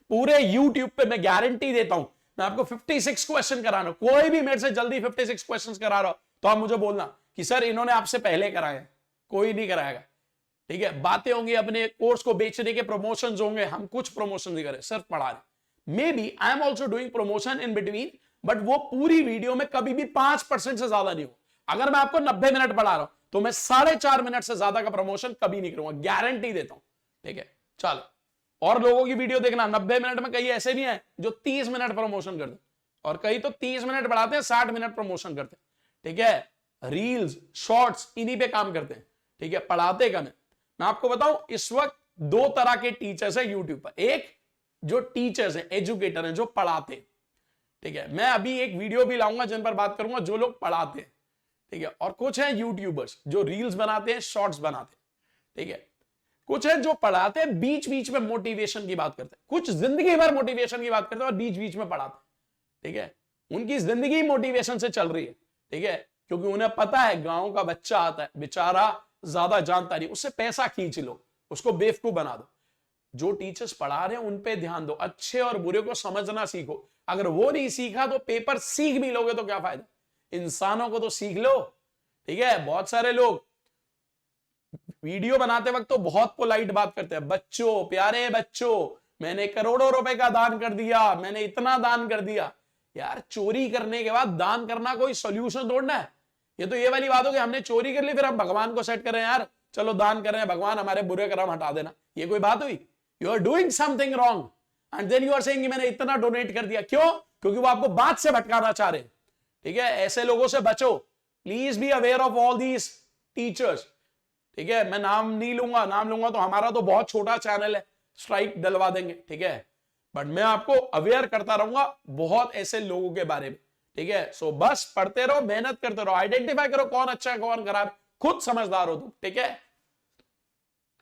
पूरे यूट्यूब पे मैं गारंटी देता हूं, मैं आपको 56 क्वेश्चन करा रहा हूं, कोई भी मेरे से जल्दी 56 क्वेश्चन करा रहा हो तो आप मुझे बोलना कि सर इन्होंने आपसे पहले कराए, कोई नहीं कराएगा, ठीक है। बातें होंगी अपने कोर्स को बेचने के, प्रमोशंस होंगे, हम कुछ प्रमोशन नहीं करें, सिर्फ पढ़ा रहे। Maybe I am also doing promotion in between, but वो पूरी वीडियो में कभी भी 5% से ज्यादा नहीं हो। अगर मैं आपको 90 मिनट पढ़ा रहा हूं तो मैं 4.5 मिनट से ज्यादा का प्रमोशन कभी नहीं करूंगा, गारंटी देता हूं, ठीक है। चलो, और लोगों की वीडियो देखना, 90 मिनट में कई ऐसे भी हैं जो 30 मिनट प्रमोशन करते, और कई तो 30 मिनट पढ़ाते हैं 60 मिनट प्रमोशन करते हैं, ठीक है। रील्स शॉर्ट्स इन्हीं पे काम करते हैं, ठीक है, पढ़ाते कम है। मैं आपको बताऊं इस वक्त 2 तरह के टीचर्स हैं यूट्यूब पर, एक जो टीचर्स हैं, एजुकेटर हैं, जो पढ़ाते, ठीक है, मैं अभी एक वीडियो भी लाऊंगा जिन पर बात करूंगा जो लोग पढ़ाते हैं, ठीक है, और कुछ हैं यूट्यूबर्स जो रील्स बनाते हैं, शॉर्ट्स बनाते हैं, ठीक है। कुछ है जो पढ़ाते हैं, बीच बीच में मोटिवेशन की बात करते हैं, कुछ जिंदगी भर मोटिवेशन की बात करते हैं और बीच बीच में पढ़ाते हैं, ठीक है। उनकी जिंदगी मोटिवेशन से चल रही है, ठीक है, क्योंकि उन्हें पता है गांव का बच्चा आता है बेचारा, ज्यादा जानता नहीं, उससे पैसा खींच लो, उसको बेवकूफ बना दो। जो टीचर्स पढ़ा रहे हैं उन पे ध्यान दो, अच्छे और बुरे को समझना सीखो। अगर वो नहीं सीखा तो पेपर सीख भी लोगे तो क्या फायदा, इंसानों को तो सीख लो, ठीक है। बहुत सारे लोग वीडियो बनाते वक्त तो बहुत पोलाइट बात करते हैं, बच्चों, प्यारे बच्चों, मैंने करोड़ों रुपए का दान कर दिया, मैंने इतना दान कर दिया, यार चोरी करने के बाद दान करना कोई सोल्यूशन ढूंढना है? ये तो ये वाली बात हो कि हमने चोरी कर ली फिर हम भगवान को सेट करें यार चलो दान कर रहे हैं भगवान हमारे बुरे कर्म हटा देना, ये कोई बात हुई? You are doing something wrong and then you are saying कि मैंने इतना डोनेट कर दिया। क्यों? क्योंकि वो आपको बात से भटकाना चाह रहे हैं। ठीक है, ऐसे लोगों से बचो। Please be aware of all these teachers. ठीक है, मैं नाम नहीं लूंगा, नाम लूंगा तो हमारा तो बहुत छोटा चैनल है, स्ट्राइक डलवा देंगे। ठीक है, बट मैं आपको अवेयर करता रहूंगा बहुत ऐसे लोगों के बारे में। ठीक है, सो बस पढ़ते रहो, मेहनत करते रहो, आइडेंटिफाई करो कौन अच्छा है कौन खराब, खुद समझदार हो तुम। ठीक है,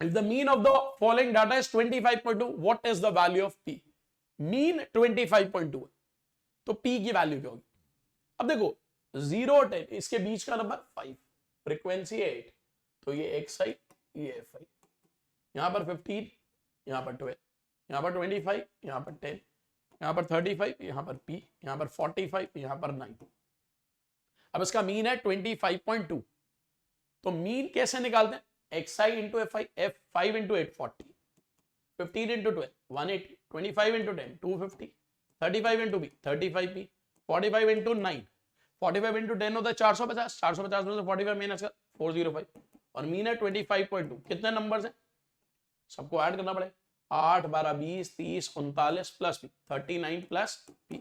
if the mean of the following data is 25.2, what is the value of p? Mean 25.2 है तो p की वैल्यू क्या होगी? अब देखो 0 और 10 इसके बीच का नंबर 5, फ्रीक्वेंसी 8, तो ये xi ये fi, यहां पर 15, यहां पर 12, यहां पर 25, यहां पर 10, यहां पर 35, यहां पर p, यहां पर 45, यहां पर 9। अब इसका मीन है 25.2, तो मीन कैसे निकालते हैं? xi into fi, f5 into 8 40, 15 into 12 180, 25 into 10 250, 35 into b 35p, 45 into 9 45 into 10 होता है 450, 450 में से 45 माइनस कर 405, और मीन है 25.2। कितने नंबर है? सबको ऐड करना पड़ेगा, 8 12 20 30 39 प्लस p 39 प्लस p।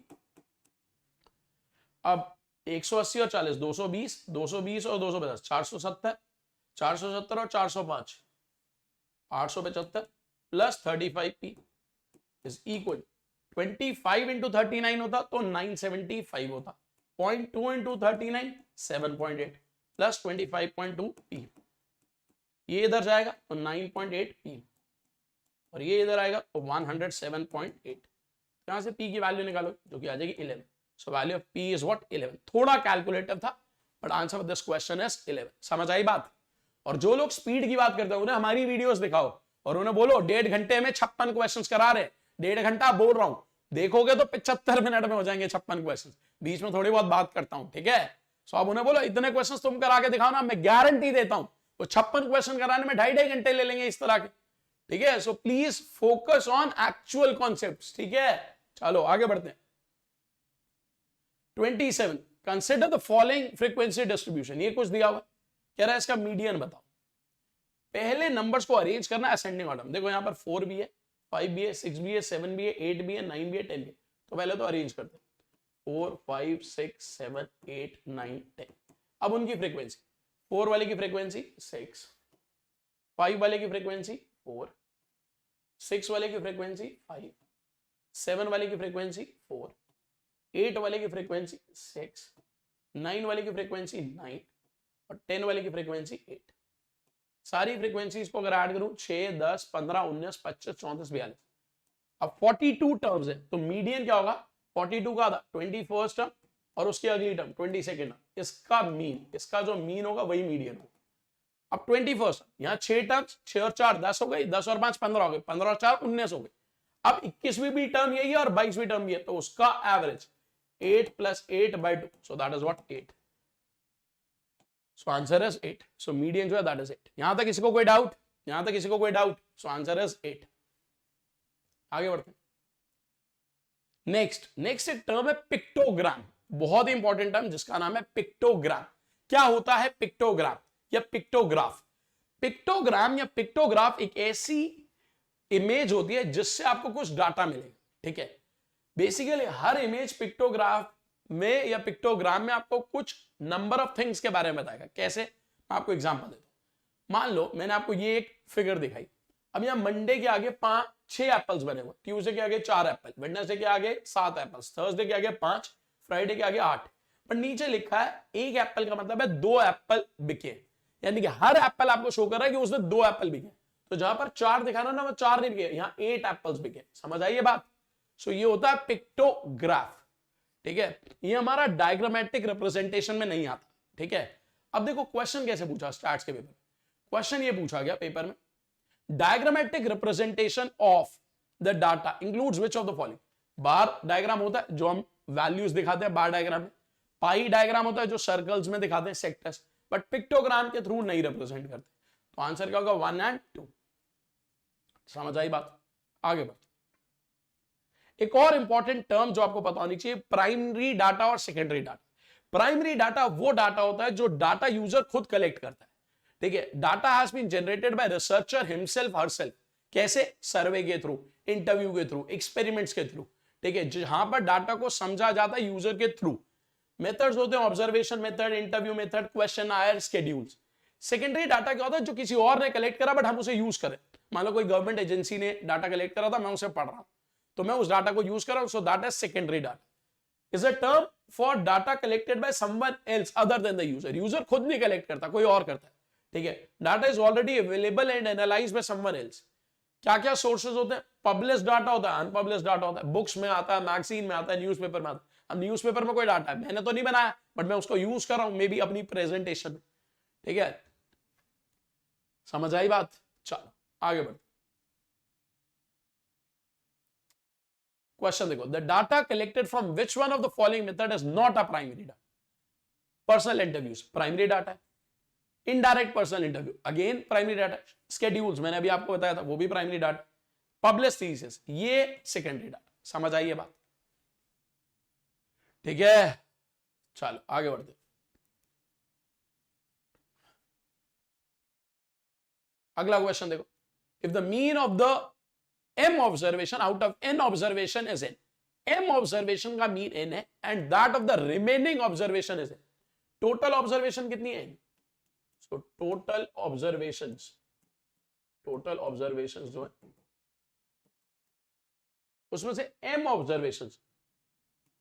अब 180 और 40 220, 220 और 250 470, 470 और 405 875 plus 35p is equal 25 into 39 होता तो 975 होता, 0.2 इंटू 39 7.8 प्लस 25.2p, ये इधर जाएगा तो 9.8p और ये इधर आएगा तो 107.8। यहां से p की वैल्यू निकालो जो कि आ जाएगी 11। So value of p is what? 11। थोड़ा कैलकुलेटिव था but answer of this question is 11। समझ आई बात? और जो लोग स्पीड की बात करते हैं उन्हें हमारी वीडियोस दिखाओ और उन्हें बोलो 1.5 घंटे में 56 क्वेश्चंस करा रहे, 1.5 घंटा बोल रहा हूं, देखोगे तो 75 मिनट में हो जाएंगे 56 क्वेश्चंस, बीच में थोड़ी बहुत बात करता हूं। ठीक है, सो अब उन्हें बोलो इतने क्वेश्चंस तुम करा के दिखाओ ना, मैं गारंटी देता हूं वो 56 क्वेश्चन कराने में 2.5 घंटे ले लेंगे इस तरह के। ठीक है, so please focus on actual concepts. ठीक है, चलो आगे बढ़ते हैं। 27 consider the following frequency distribution. ये कुछ दिया हुआ कह रहा है इसका मीडियन बताओ। पहले नंबर्स को अरेंज करना असेंडिंग ऑर्डर में। देखो यहां पर 4 भी है, 5 भी है, 6 भी है, 7 भी है, 8 भी है, 9 भी है, 10 भी है। तो पहले तो अरेंज करते हैं 4 5 6 7 8 9 10। अब उनकी फ्रीक्वेंसी, 4 वाले की फ्रीक्वेंसी 6, 5 वाले की फ्रीक्वेंसी 4, 6 वाले की फ्रीक्वेंसी 5, 7 वाले की फ्रीक्वेंसी 4, 8 वाले की फ्रीक्वेंसी 6, 9 वाले की फ्रीक्वेंसी 9 और 10 वाले की फ्रीक्वेंसी 8। सारी फ्रीक्वेंसीज को अगर ऐड करूं 6 10 15 19 25 34 42। अब 42 टर्म्स है तो मीडियन क्या होगा? 42 का आधा 21st टर्म और उसकी अगली टर्म 22nd टर्म, इसका मीन, इसका जो मीन होगा वही मीडियन होगा। अब 21st यहां 6 टर्म्स, 6 और 4 10 हो गई, 10 और 5 15 हो गए, 15 और 4 19 हो गए। अब 21वीं भी टर्म यही है और 22वीं टर्म भी है तो उसका average 8 + 8/2, so that is what 8। So answer is 8। So median जो है दैट इज 8। यहां तक किसी को कोई डाउट? यहां तक किसी को कोई डाउट? So answer is 8। आगे बढ़ते हैं। नेक्स्ट एक टर्म है पिक्टोग्राम, बहुत ही इंपॉर्टेंट टर्म जिसका नाम है पिक्टोग्राम। क्या होता है पिक्टोग्राम या पिक्टोग्राफ? पिक्टोग्राम या पिक्टोग्राफ एक ऐसी इमेज होती है जिससे आपको कुछ डाटा मिलेगा। ठीक है, बेसिकली हर इमेज पिक्टोग्राफ में या पिक्टोग्राम में आपको कुछ नंबर ऑफ थिंग्स के बारे में बताएगा। कैसे? मैं आपको एग्जांपल देता हूं। मान लो मैंने आपको ये एक फिगर दिखाई, अब यहां मंडे के आगे 6 एप्पल्स बने हुए, ट्यूसडे के आगे 4 एप्पल, वेडनेसडे के आगे 7 एप्पल्स, थर्सडे के आगे 5, फ्राइडे के आगे 8, पर नीचे लिखा है 1 एप्पल का मतलब है 2 एप्पल बिके, यानी कि हर एप्पल आपको शो कर रहा है कि उसमें 2 एप्पल बिके। तो जहां पर 4 दिखा रहा ना वो 4 नहीं बिके, यहां 8 एप्पल्स बिके। समझ आई ये बात? सो ये होता है पिक्टोग्राफ। ठीक है, ये हमारा डायग्रामेटिक रिप्रेजेंटेशन में नहीं आता। ठीक है, अब देखो क्वेश्चन कैसे पूछा स्टैट्स के पेपर में। क्वेश्चन ये पूछा गया पेपर में, diagrammatic representation of the data includes which of the following. Bar diagram होता है जो हम वैल्यूज दिखाते हैं बार डायग्राम में, पाई डायग्राम होता है जो सर्कल्स में दिखाते हैं सेक्टर्स, बट पिक्टोग्राम के थ्रू नहीं रिप्रेजेंट करते। तो आंसर क्या होगा? 1 और 2। समझ आई बात? आगे बढ़ते। एक और इंपॉर्टेंट टर्म जो आपको पता होनी चाहिए, प्राइमरी डाटा और सेकेंडरी डाटा। प्राइमरी डाटा वो डाटा होता है जो डाटा यूजर खुद कलेक्ट करता है, ठीक है। Data has been generated by researcher himself herself. कैसे? सर्वे के थ्रू, इंटरव्यू के थ्रू, एक्सपेरिमेंट्स के थ्रू, ठीक है, जहां पर डाटा को समझा जाता है यूजर के थ्रू। मेथड्स होते हैं observation method, interview method, questionnaire, schedules. Secondary data क्या होता है? जो किसी और ने कलेक्ट करा बट हम उसे यूज करें। मान लो कोई गवर्नमेंट एजेंसी ने डाटा कलेक्ट करा था, मैं उसे पढ़ रहा हूं, तो मैं उस डाटा को यूज कर रहा हूं, सो that is secondary data. Is a term for data collected by someone else other than the user. User खुद नहीं कलेक्ट करता, कोई और करता है, ठीक है। Data is already available and analysed by someone else. क्या क्या सोर्सेज होते हैं? पब्लिश डाटा होता है, अनपब्लिश डाटा होता है, बुक्स में आता है, मैगजीन में आता है, न्यूज़पेपर में आता है। अब न्यूज़पेपर में कोई डाटा है, मैंने तो नहीं बनाया बट मैं उसको यूज कर रहा हूं, मे बी अपनी प्रेजेंटेशन में, ठीक है। समझ आई बात? चलो आगे बढ़ते। क्वेश्चन देखो, the data collected from which one of the following method is not a primary data? Personal interviews primary data है, indirect personal interview again primary data, schedules मैंने अभी आपको बताया था वो भी प्राइमरी डाटा, पब्लिश थीसिस ये सेकेंडरी डाटा। समझ आई ये बात? ठीक है, चलो आगे बढ़ते। अगला क्वेश्चन देखो, if the mean of the m observation out of n observation is n, m observation का मीन n है and that of the remaining observation is n। Total observation कितनी है? n। सो टोटल ऑब्जर्वेशंस जो है उसमें से m observations,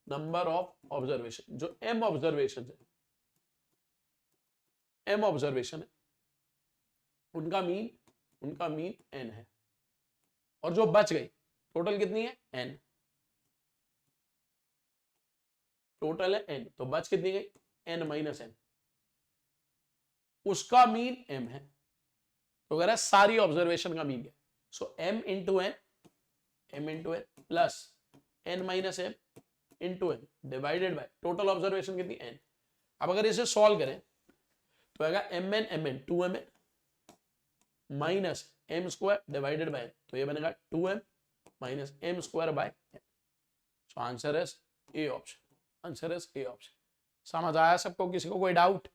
number of observation, जो m observation है, m ऑब्जर्वेशन है, उनका मीन n है, और जो बच गई टोटल कितनी है? n। टोटल है n, तो बच कितनी गई? n माइनस n, उसका मीन m है, तो कह रहा है सारी ऑब्जर्वेशन का मीन है। So m into N plus n minus m into n divided by total observation कितनी? n। अब अगर इसे सॉल्व करें तो आएगा mn 2mn minus m square divided by, तो ये बनेगा 2m minus m square by n। So answer is A option, समझ आया सबको? किसी को कोई डाउट?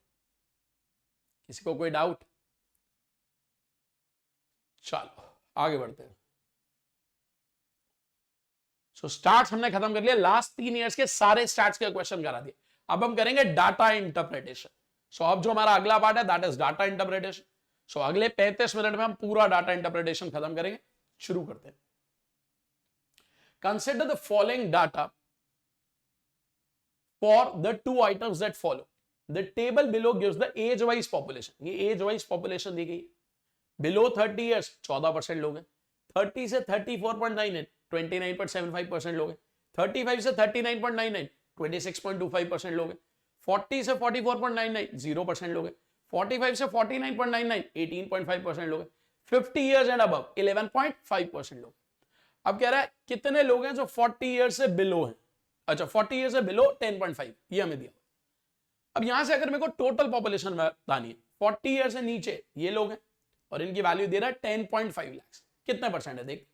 चलो आगे बढ़ते हैं। सो स्टार्ट हमने खत्म कर लिया, लास्ट 3 इयर्स के सारे स्टार्ट्स के क्वेश्चन करा दिए। अब हम करेंगे डाटा इंटरप्रिटेशन। सो अब जो हमारा अगला पार्ट है दैट इज डाटा इंटरप्रिटेशन। सो अगले 35 मिनट में हम पूरा डाटा इंटरप्रिटेशन खत्म करेंगे। शुरू करते हैं। Consider the following data for the 2 items that follow. The table below gives the age wise population. ये एज वाइज पॉपुलेशन दी गई। बिलो 30 इयर्स 14% लोग हैं, 30 से 34.99 29.75% लोग हैं, 35 से 39.99 26.25% लोग हैं, 40 से 44.99 0% लोग हैं, 45 से 49.99 18.5% लोग हैं, 50 इयर्स एंड अबव 11.5% लोग। अब कह रहा है कितने लोग हैं जो 40 इयर्स से बिलो हैं? अच्छा 40 इयर्स से बिलो 10.5 ये हमें दिया। अब यहां से अगर मेरे को टोटल पॉपुलेशन बतानी है, 40 इयर्स से नीचे ये लोग हैं और इनकी वैल्यू दे रहा है 10.5 लाख। कितने परसेंट है देख,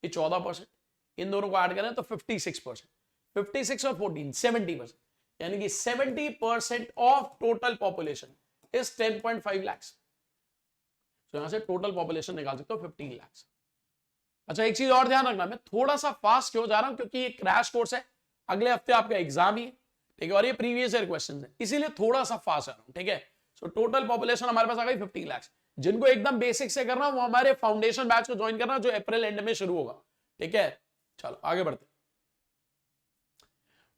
ये 14%, इन दोनों को ऐड करें तो 56%, 56 और 14 70%, यानी कि 70% of total population is 10.5 lakh. तो यहां से टोटल पॉपुलेशन निकाल सकते हो 15 लाख। अच्छा एक चीज और ध्यान रखना, मैं थोड़ा सा फास्ट क्यों जा रहा हूं, क्योंकि ये क्रैश कोर्स है, अगले हफ्ते आपका एग्जाम ही है, ठीक है, और ये प्रीवियस ईयर क्वेश्चन है, इसीलिए थोड़ा सा फास्ट आ रहा हूं, ठीक है। सो टोटल पॉपुलेशन हमारे पास आ गई 15 लाख। जिनको एकदम बेसिक से करना वो हमारे फाउंडेशन बैच को ज्वाइन करना जो अप्रैल एंड में शुरू होगा, ठीक है। चलो आगे बढ़ते।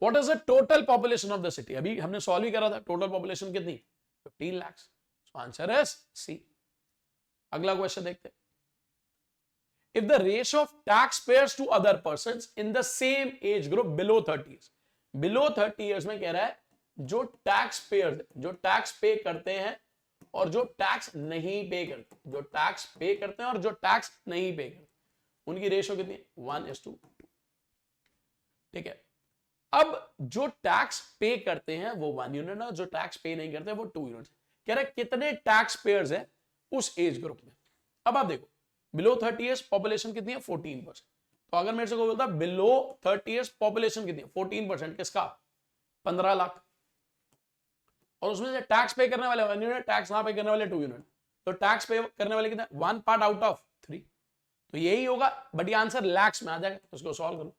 What is the total population of the city? अभी हमने सॉल्व ही करा था, टोटल पॉपुलेशन कितनी? 15 lakh. So answer is C. अगला क्वेश्चन देखते हैं। If the ratio of taxpayers to other persons in the same age group below 30 years, below 30 years में कह रहा है जो टैक्स पेयर्स, जो टैक्स पे करते हैं और जो टैक्स नहीं पे करते, जो टैक्स पे करते हैं और जो टैक्स नहीं पे करते, उनकी रेशियो कितनी है? 1:2। ठीक है। अब जो टैक्स पे करते हैं वो 1 यूनिट है, जो टैक्स पे नहीं करते वो 2 यूनिट। कह रहा है कितने टैक्स पेयर्स है उस एज ग्रुप में। अब आप देखो बिलो 30 इयर्स पॉपुलेशन कितनी है? 14%। तो अगर मेरे से कोई बोलता बिलो 30 ईयर्स पॉपुलेशन कितनी, 14%, किसका, 15 लाख, और उसमें से टैक्स पे करने वाले 1 यूनिट, टैक्स ना पे करने वाले 2 यूनिट, तो टैक्स पे करने वाले कितने, 1 पार्ट आउट ऑफ 3, तो यही होगा, बट ये आंसर लैक्स में आ जाएगा, तो उसको सॉल्व करो।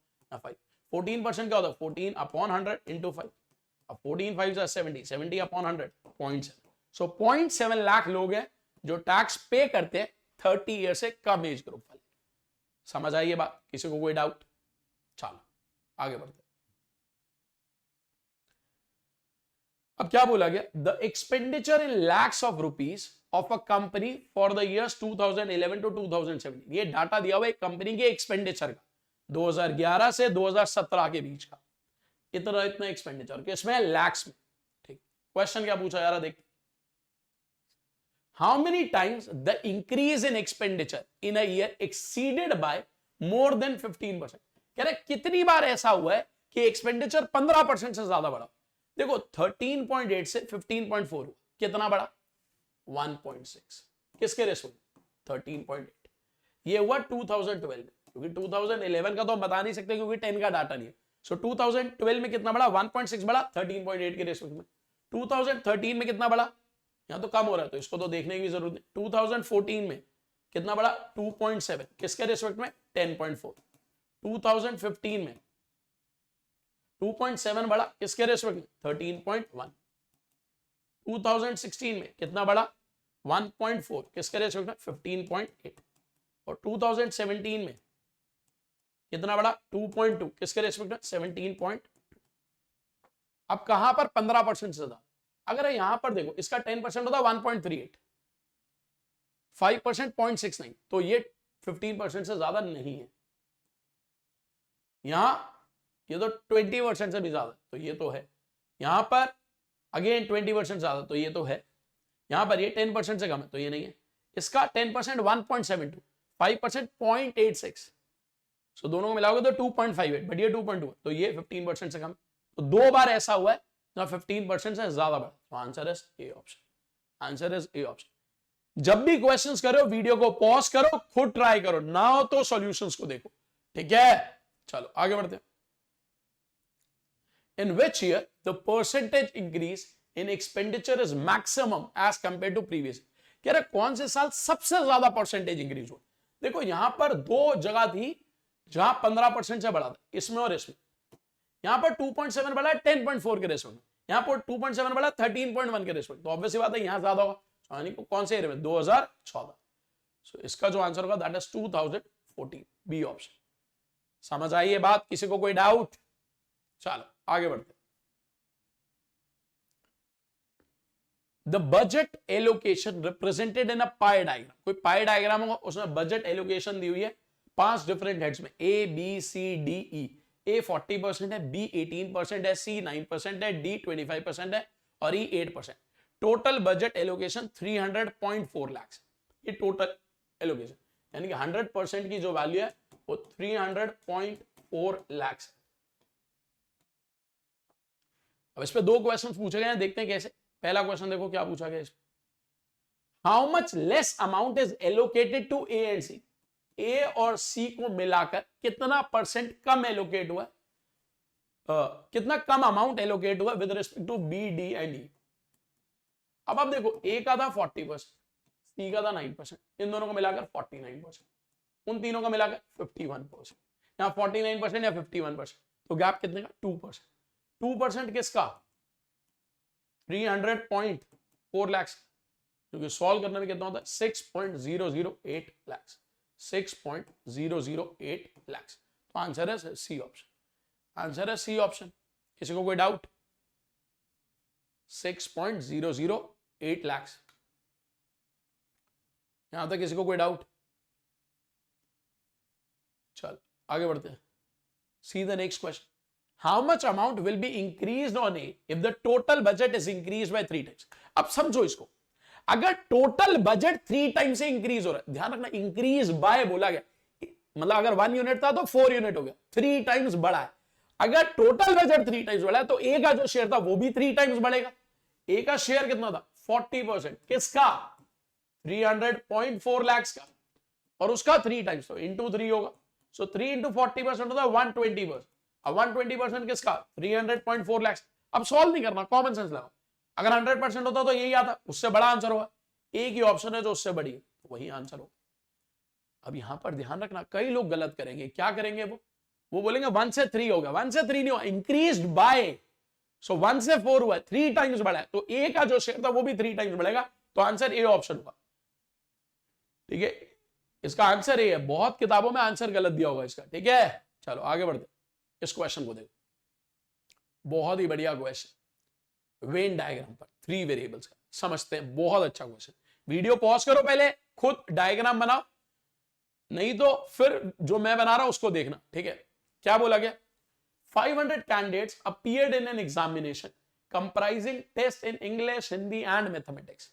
14% क्या होता है, 14 अपॉन 100 इंटू 5, अब 14 5 70, 70 अपॉन 100 0.7, सो 0.7 लाख लोग हैं जो टैक्स पे करते हैं 30 ईयर से कम एज ग्रुप वाले। समझ आई ये बात, किसी को कोई डाउट? चलो आगे बढ़ते। अब क्या बोला गया, the expenditure in lakhs of rupees of a company for the years 2011 to 2017, ये डाटा दिया हुआ है कंपनी के एक्सपेंडिचर का 2011 से 2017 के बीच का, इतना इतना एक्सपेंडिचर, किसमें, लैक्स में। ठीक, क्वेश्चन क्या पूछा यार, देख, how many times the increase in expenditure in a year exceeded by more than 15%, कह रहे कितनी बार ऐसा हुआ है कि एक्सपेंडिचर 15% से ज्यादा बढ़ा। देखो 13.8 से 15.4 हुआ, कितना बढ़ा, 1.6, किसके रेशो में, 13.8, ये हुआ 2012 में, क्योंकि 2011 का तो हम बता नहीं सकते क्योंकि 10 का डाटा नहीं है, सो 2012 में कितना बढ़ा, 1.6 बढ़ा 13.8 के रेशो में। 2013 में कितना बढ़ा, यहां तो कम हो रहा है तो इसको तो देखने की जरूरत नहीं। 2014 में कितना बढ़ा, 2.7, किसके रेस्पेक्ट में, 10.4। 2015 में 2.7 बढ़ा, किसके रेस्पेक्ट में, 13.1। 2016 में कितना बढ़ा, 1.4, किसके रेस्पेक्ट में, 15.8। और 2017 में कितना बढ़ा, 2.2, किसके रेस्पेक्ट में, 17.2। अब कहां पर 15% से ज्यादा, अगर यहां पर देखो इसका 10% होता 1.38, 5% 0.69, तो ये 15% से ज्यादा नहीं है। यहां ये तो 20% से भी ज्यादा, तो ये तो है। यहां पर अगेन 20% ज्यादा, तो ये तो है। यहां पर ये 10% से कम है, तो ये नहीं है। इसका 10% 1.72, 5% 0.86, सो दोनों को मिलाओगे तो 2.58, बट ये 2.2 है, तो ये 15% से कम। तो 2 बार ऐसा हुआ है जहां 15% से ज्यादा बढ़ा, तो answer is A option, answer is A option. जब भी क्वेश्चंस करो वीडियो को पॉज करो, खुद ट्राई करो, ना हो तो सॉल्यूशंस को देखो, ठीक है। चलो आगे बढ़ते हैं। In which year the percentage increase in expenditure is maximum as compared to previous? कह रहे कौन से साल सबसे ज्यादा परसेंटेज इंक्रीज हुआ। देखो यहां पर 2 जगह थी जहां 15% से बढ़ा था, इसमें और इसमें। यहां पर 2.7 बढ़ा 10.4 के रेशो में, यहां पर 2.7 बढ़ा 13.1 के रेशो में, तो ऑब्वियसली बात है यहां ज्यादा होगा। यानी कौन से एरिया में, 2014। सो इसका जो आंसर होगा दैट इज 2014, बी ऑप्शन। समझ आई ये बात, किसी को कोई डाउट? चलो आगे बढ़ते। The budget allocation represented in a pi diagram, कोई पाई डायग्राम होगा उसमें बजट एलोकेशन दी हुई है 5 डिफरेंट हेड्स में, ए बी सी डी ई। ए 40% है, बी 18% है, सी 9% है, डी 25% है और ई 8%। टोटल बजट एलोकेशन 300.4 लाख, ये टोटल एलोकेशन, यानी कि 100% की जो वैल्यू है वो 300.4 लाख। अब इस पे 2 क्वेश्चन पूछे गए हैं, देखते हैं कैसे। पहला क्वेश्चन देखो क्या पूछा गया इसमें, how much less amount is allocated to A and C. A और सी को मिलाकर कितना परसेंट कम एलोकेट हुआ, कितना कम अमाउंट एलोकेट हुआ with respect to B D and E. अब आप देखो ए का था 40%, सी का था 9%, इन दोनों को मिलाकर 49%, उन तीनों का मिलाकर 51%, यहां 49% या 51%, तो गैप कितने का, 2%। 2% किसका, 300.4 लाख, क्योंकि सॉल्व करने में कितना होता है 6.008 लाख, 6.008 लाख। तो आंसर है सी ऑप्शन, आंसर है सी ऑप्शन। किसी को कोई डाउट? 6.008 लाख, यहां तक किसी को कोई डाउट? चल आगे बढ़ते हैं। See the next question, how much amount will be increased on A if the total budget is increase by 3 times. अब समझो इसको, अगर टोटल बजट 3 टाइम्स से इंक्रीज हो रहा है, ध्यान रखना इंक्रीज बाय बोला गया, मतलब अगर 1 यूनिट था तो 4 यूनिट हो गया, 3 टाइम्स बढ़ा है। अगर टोटल बजट 3 टाइम्स बढ़ा है तो ए का जो शेयर था वो भी 3 टाइम्स बढ़ेगा। ए का शेयर कितना था, 40%, किसका, 300.4 लाख का, और उसका 3 टाइम्स, तो इंटू 3 होगा। सो 3 इंटू 40% होता है 120%। अब 120% किसका? 300.4 लाख। अब सॉल्व नहीं करना, कॉमन सेंस लगाओ। अगर 100% होता तो यही आता, उससे बड़ा आंसर होगा। एक ही ऑप्शन है जो उससे बड़ी है, तो वही आंसर होगा। अब यहां पर ध्यान रखना, कई लोग गलत करेंगे। क्या करेंगे वो बोलेंगे 1 से 3 हो गया। 1 से 3 नहीं हुआ, इंक्रीज्ड बाय। सो 1 से 4 हुआ, 3 टाइम्स बढ़ा है, तो ए का जो शेयर था वो भी 3 टाइम्स बढ़ेगा, तो आंसर ए ऑप्शन होगा। ठीक है, इसका आंसर ए है। बहुत किताबों में आंसर गलत दिया होगा इसका। ठीक है, चलो आगे बढ़ते, इस क्वेश्चन को देखो, बहुत ही बढ़िया क्वेश्चन, वेन डायग्राम पर 3 वेरिएबल्स का समझते हैं। बहुत अच्छा क्वेश्चन। वीडियो पॉज करो, पहले खुद डायग्राम बनाओ, नहीं तो फिर जो मैं बना रहा हूं उसको देखना। ठीक है, क्या बोला गया? 500 candidates appeared in an examination comprising test in English, Hindi and mathematics.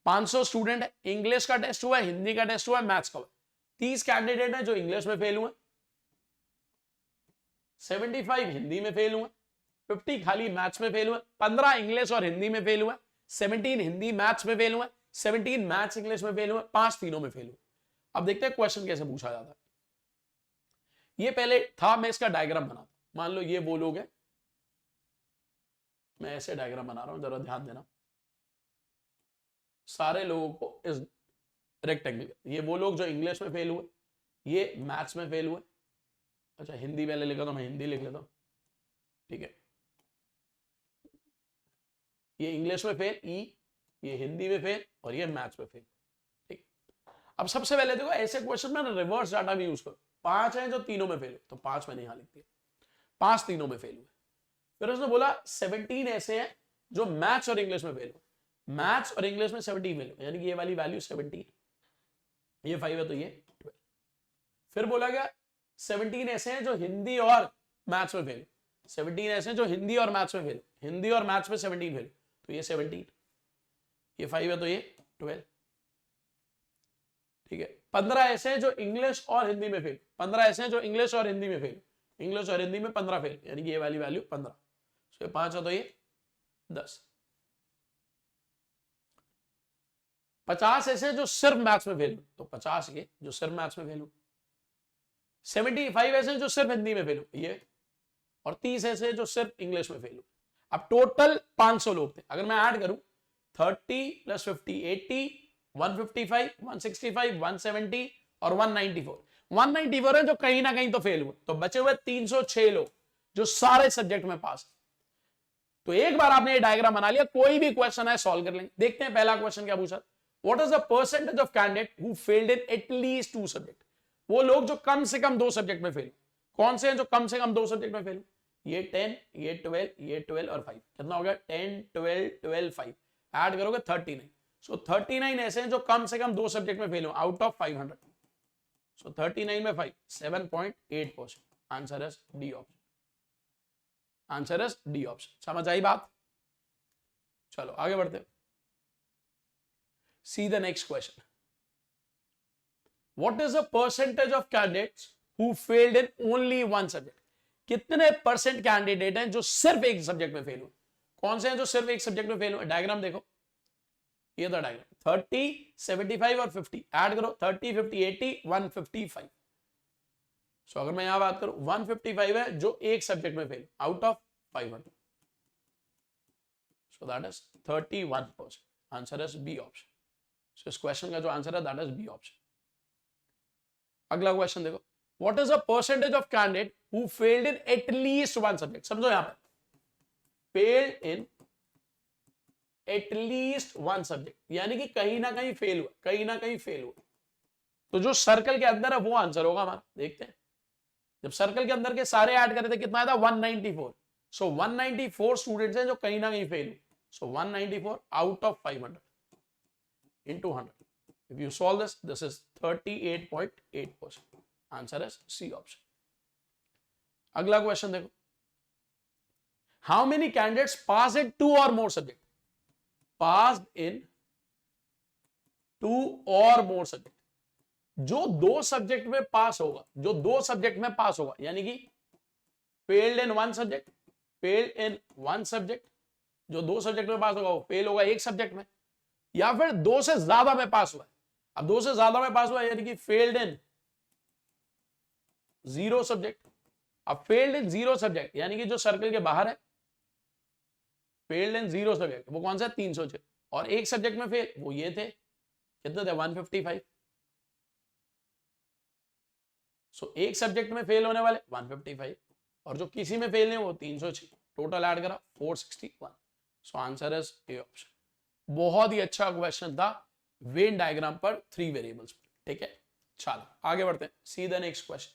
500 student है, इंग्लिश का टेस्ट हुआ है, हिंदी का टेस्ट हुआ है, मैथ्स का हुआ। 30 कैंडिडेट है जो इंग्लिश में फेल हुए, 75 हिंदी में फेल हुए, 50 खाली मैथ्स में फेल हुए, 15 इंग्लिश और हिंदी में फेल हुए, 17 हिंदी मैथ्स में फेल हुए, 17 मैथ्स इंग्लिश में फेल हुए, 5 तीनों में फेल हुए। अब देखते हैं क्वेश्चन कैसे पूछा जाता है। ये पहले था, मैं इसका डायग्राम बनाता। मान लो ये वो लोग हैं, मैं ऐसे डायग्राम बना रहा हूं, जरा ध्यान देना। सारे लोगों को इस रेक्टेंगल, ये वो लोग जो इंग्लिश में फेल हुए, ये मैथ्स में फेल हुए। अच्छा, हिंदी पहले लिखा तो मैं हिंदी लिख लेता हूं। ठीक है, ये इंग्लिश में फेल ई, ये हिंदी में फेल और ये मैथ्स में फेल। ठीक, अब सबसे पहले देखो, ऐसे क्वेश्चन में रिवर्स डाटा भी यूज करो। 5 हैं जो तीनों में फेल हुए, तो 5 मैंने यहां लिख दिया, 5 तीनों में फेल हुए। फिर उसने बोला 17 ऐसे हैं जो मैथ्स और इंग्लिश में फेल हुए, मैथ्स और इंग्लिश में 17 फेल हुए, यानी कि ये वाली वैल्यू 17, ये 5 है तो ये 12। फिर बोला गया 17 ऐसे हैं जो हिंदी और मैथ्स में फेल, 17 ऐसे हैं जो हिंदी और मैथ्स में फेल, हिंदी और मैथ्स में 17 फेल, तो ये 17, ये 5 है तो ये 12। ठीक है, 15 ऐसे हैं जो इंग्लिश और हिंदी में फेल, 15 ऐसे हैं जो इंग्लिश और हिंदी में फेल, इंग्लिश और हिंदी में 15 फेल, यानी कि ये वाली वैल्यू 15। तो 5 है तो ये 10। 50 ऐसे जो सिर्फ मैथ्स में फेल, तो 50 ये जो सिर्फ मैथ्स में फेल। 75 ऐसे जो सिर्फ हिंदी में फेल ये, और 30 ऐसे जो सिर्फ इंग्लिश में फेल। अब टोटल 500 लोग थे। अगर मैं ऐड करूं 30 + 50 80, 155, 165, 170 और 194 है जो कहीं ना कहीं तो फेल हुए, तो बचे हुए 306 लोग जो सारे सब्जेक्ट में पास। तो एक बार आपने ये डायग्राम बना लिया, कोई भी क्वेश्चन है सॉल्व कर लेंगे। देखते हैं पहला क्वेश्चन क्या पूछा। What is the percentage of candidate who failed in at least 2 subject? वो लोग जो कम से कम 2 सब्जेक्ट में फेल। कौन से हैं जो कम से कम 2 सब्जेक्ट में फेल? ये 10, ये 12, ये 12 और 5। कितना हो गया? 10, 12, 12, 5। ऐड करोगे 39। सो 39 ऐसे हैं जो कम से कम 2 सब्जेक्ट में फेल हो आउट ऑफ 500। सो 39 में 5, 7.8%। Answer is D option. Answer is D option. समझ आई बात? चलो आगे बढ़ते। See the next question. What is the percentage of candidates who failed in only 1 subject? कितने परसेंट कैंडिडेट हैं जो सिर्फ एक सब्जेक्ट में फेल हुए? कौन से हैं जो सिर्फ एक सब्जेक्ट में फेल हुए? डायग्राम देखो, ये था डायग्राम। 30, 75 और 50 ऐड करो, 30, 50, 80, 155। सो अगर मैं यहां बात करूं 155 है जो एक सब्जेक्ट में fail out of 500। So that is 31%। Answer is B option. So इस क्वेश्चन का जो आंसर है दैट इज बी ऑप्शन। अगला क्वेश्चन देखो। What is the percentage of candidate who failed in at least 1 subject? समझो यहां पर फेल्ड इन एटलीस्ट 1 सब्जेक्ट, यानी कि कहीं ना कहीं फेल हुआ, कहीं ना कहीं फेल हुआ। तो जो सर्कल के अंदर है वो आंसर होगा हमारा। देखते हैं, जब सर्कल के अंदर के सारे ऐड करे थे कितना आया था? 194। सो 194 स्टूडेंट्स हैं जो कहीं ना कहीं फेल हुए। सो 194 out of 500 into 100. If you solve this, this is 38.8%. Answer is C option. अगला क्वेश्चन देखो। How many candidates passed in 2 or more subject? Passed in 2 or more subject. जो 2 सब्जेक्ट में पास होगा, जो 2 सब्जेक्ट में पास होगा, यानी कि failed in 1 subject, failed in 1 subject, जो 2 सब्जेक्ट में पास होगा वो फेल होगा 1 सब्जेक्ट में, या फिर 2 से ज्यादा में पास हुआ है। अब 2 से ज्यादा में पास हुआ है यानी कि फेल्ड इन जीरो सब्जेक्ट। अब फेल्ड इन जीरो सब्जेक्ट यानी कि जो सर्कल के बाहर है, फेल्ड इन जीरो सब्जेक्ट वो कौन सा है? 306। और एक सब्जेक्ट में फेल, वो ये थे, कितने थे? 155। सो एक सब्जेक्ट में फेल होने वाले 155 और जो किसी में फेल नहीं वो 306, टोटल ऐड करा 461। सो आंसर इज ए ऑप्शन। बहुत ही अच्छा क्वेश्चन था वेन डायग्राम पर 3 वेरिएबल्स पर, ठीक है। चलो आगे बढ़ते हैं, सी द नेक्स्ट क्वेश्चन।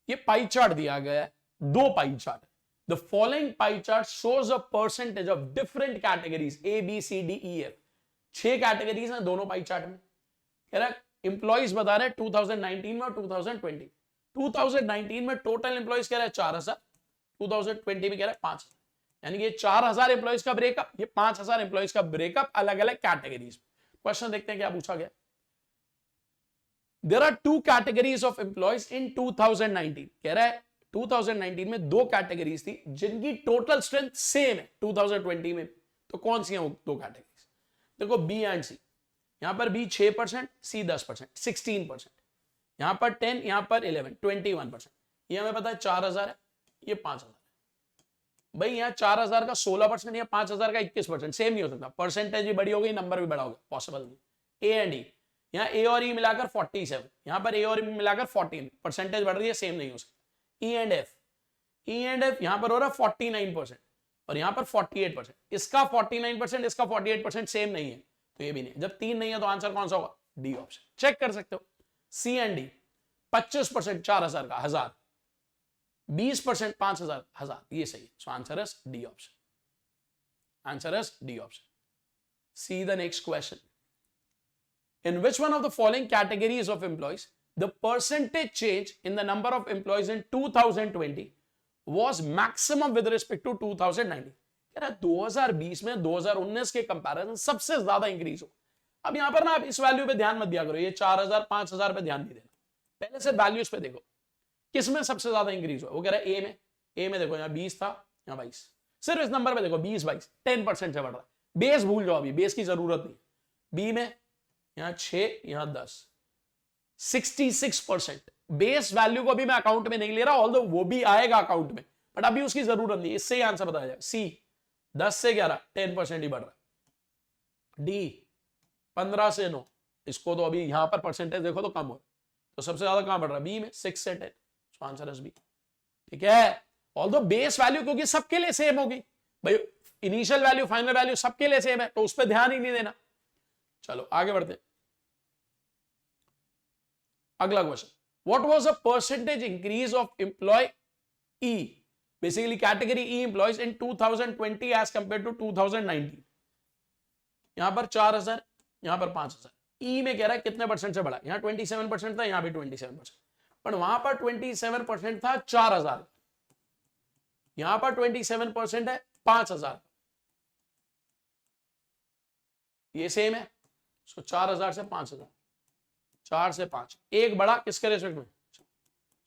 ये पाई चार्ट दिया गया है, 2 pie chart. The following pie chart shows a percentage of different categories A B C D E F. 6 categories हैं दोनों पाई चार्ट में। कह रहा है इंप्लॉइज बता रहे हैं 2019 में और 2020। 2019 में टोटल इंप्लॉइज कह रहा है 4000, 2020 में कह रहा है 5000। यानी कि 4000 इंप्लॉइज का ब्रेकअप, ये 5000 इंप्लॉइज का ब्रेकअप अलग अलग कैटेगरीज। क्वेश्चन देखते हैं क्या पूछा गया। There are 2 categories of employees in 2019। कह रहा है 2019 में 2 कैटेगरीज थी जिनकी टोटल स्ट्रेंथ सेम है 2020 में। तो कौन सी है वो 2 कैटेगरीज? देखो बी एंड सी। यहां पर बी 6%, सी 10%, 16%। यहां पर 10, यहां पर 11, 21%। ये हमें पता है 4000 है, ये 5000 है। भाई यहां 4000 का 16% या 5000 का 21%, सेम नहीं हो सकता। परसेंटेज भी बड़ी हो गई, नंबर भी बड़ा हो गया, पॉसिबल नहीं। ए एंड ई, यहां ए और ई मिलाकर 47, यहां पर ए और ई मिलाकर 14, परसेंटेज बढ़ रही है, सेम नहीं हो सकता। E and F, E and F यहां पर हो रहा है 49% और यहां पर 48%। इसका 49%, इसका 48% सेम नहीं है, तो ये भी नहीं। जब 3 नहीं है तो आंसर कौन सा होगा? D option. चेक कर सकते हो। सी एंड डी 25% 4000 का 1000, 20% 5000, 1000, ये सही है। So answer is D option. Answer is D option. See the next question. In which one of the following categories of employees the percentage change in the number of employees in 2020 was maximum with respect to 2019? कह रहा है 2020 में 2019 के comparison सबसे ज्यादा increase हो। अब यहां पर ना आप इस वैल्यू पे ध्यान मत दिया करो, ये 4000 5000 पे ध्यान नहीं देना, पहले से वैल्यूज पे देखो किसमें सबसे ज्यादा इंक्रीज हुआ। वो कह रहा है ए में देखो, यहाँ 20 था, यहाँ 22। सिर्फ इस नंबर पे देखो 20 22, 10% से बढ़ रहा है। बेस भूल जाओ, अभी बेस की जरूरत नहीं। बी में यहां 6, यहां 10, 66%। बेस वैल्यू को भी मैं अकाउंट में नहीं ले रहा, ऑल्दो वो भी आएगा अकाउंट में, बट अभी उसकी जरूरत नहीं। इससे ही आंसर बताया जाएगा। सी 10 से 11, 10% ही बढ़ रहा है। डी 15 से 9, इसको तो अभी यहां पर परसेंटेज देखो तो कम हो, तो सबसे ज्यादा कहां बढ़ रहा है? बी में 6 से 10। सो आंसर इज बी, ठीक है। ऑल्दो बेस वैल्यू क्योंकि सबके लिए सेम होगी भाई, इनिशियल वैल्यू फाइनल वैल्यू सबके लिए सेम है, तो उस पर ध्यान ही नहीं देना। चलो आगे बढ़ते हैं। अगला question, what was the percentage increase of employee, basically category E employees in 2020 as compare to 2019। यहां पर 4000, यहां पर 5000। ई में कह रहा है कितने परसेंट से बढ़ा? यहां 27% था, यहां भी 27%, पर वहां पर 27% था 4000, यहां पर 27% है 5000, ये सेम है। सो 4000 से 5000, 4 से 5, एक बड़ा किसके रेस्पेक्ट में?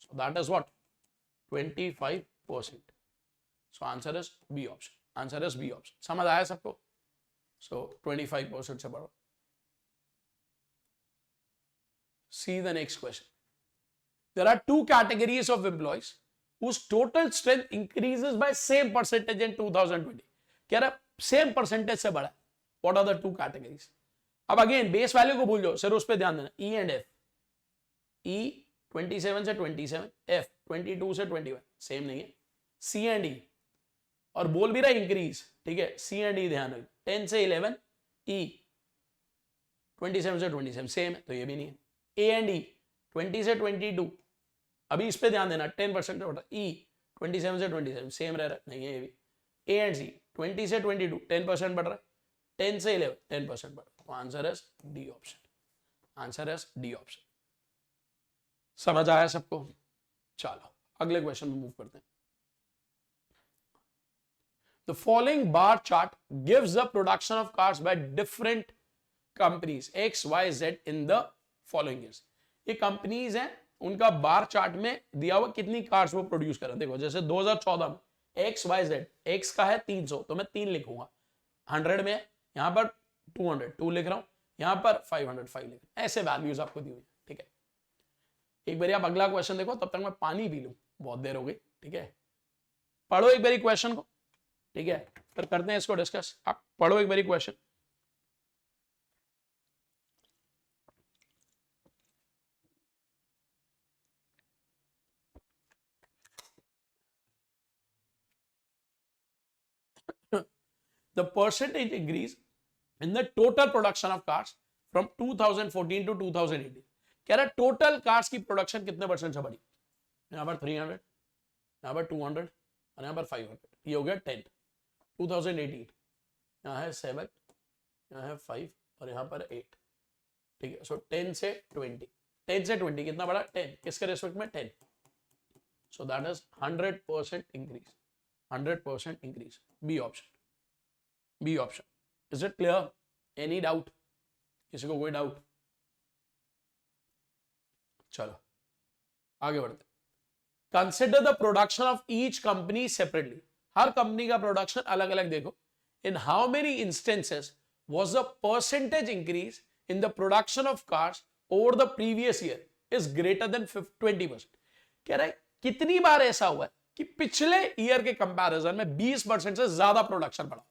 So that is what? 25%। So answer is B option. Answer is B option. समझ आया सबको? सो 25% से बढ़ो। See the next question. There are 2 categories of employees whose total strength increases by same percentage in 2020. कह रहा same percentage से बढ़ा। What are the 2 categories? अब अगेन बेस वैल्यू को भूल जाओ, सिर्फ उस पर ध्यान देना। ई एंड एफ, ई 27 से 27, एफ 22 से 21, सेम नहीं है। सी एंड ई, और बोल भी रहा इंक्रीज, ठीक है। सी एंड ई ध्यान रखो, 10 से 11, ई 27 से 27, सेम है, तो ये भी नहीं है। ए एंड ई 20 से 22, अभी इस पे ध्यान देना, 10% से बढ़ा। ई 27 से 27, सेम रह रहा है, नहीं है ये भी। ए एंड सी 20 से 22, 10% बढ़ रहा है, 10 से 11, 10% बढ़ रहा है। तो answer is D option. Answer is D option. समझ आया सबको? चलो अगले क्वेश्चन में मूव करते हैं। The following bar chart gives the production of cars by different companies X, Y, Z in the following years. ये कंपनीज हैं, उनका बार चार्ट में दिया हुआ कितनी कार्स वो प्रोड्यूस कर रहे हैं। देखो जैसे 2014 में X, Y, Z, X का है 300, तो मैं 3 लिखूंगा। 100 में यहां पर 200, 2 लिख रहा हूं, यहां पर 500, 5 लिख रहा हूं। ऐसे वैल्यूज आपको दी हुई है, ठीक है। एक बार आप अगला क्वेश्चन देखो, तब तक मैं पानी पी लूं, बहुत देर हो गई। ठीक है, पढ़ो एक बारी क्वेश्चन को। ठीक है, फिर करते हैं इसको डिस्कस। आप पढ़ो एक बारी question. The percentage increase in the total production of cars from 2014 to 2018। कह रहा है टोटल कार्स की प्रोडक्शन कितने परसेंट से बढ़ी। यहाँ पर 300, यहाँ पर 200 और यहाँ पर 500, ये हो गया 10। 2018 यहाँ है 7, यहाँ है 5 और यहाँ पर 8। ठीक है, सो 10 से 20, 10 से 20 कितना बढ़ा, 10, किसके रेस्पेक्ट में 10। So that is 100% increase, 100% increase. B option, B option. Is it clear? Any doubt? किसी को कोई डाउट? चलो आगे बढ़ते। Consider the production of each company separately. हर कंपनी का प्रोडक्शन अलग अलग देखो। In how many instances was the percentage increase in the production of cars over the previous year is greater than 20%। कह रहा है कितनी बार ऐसा हुआ है कि पिछले ईयर के कंपैरिजन में 20% से ज्यादा प्रोडक्शन बढ़ा।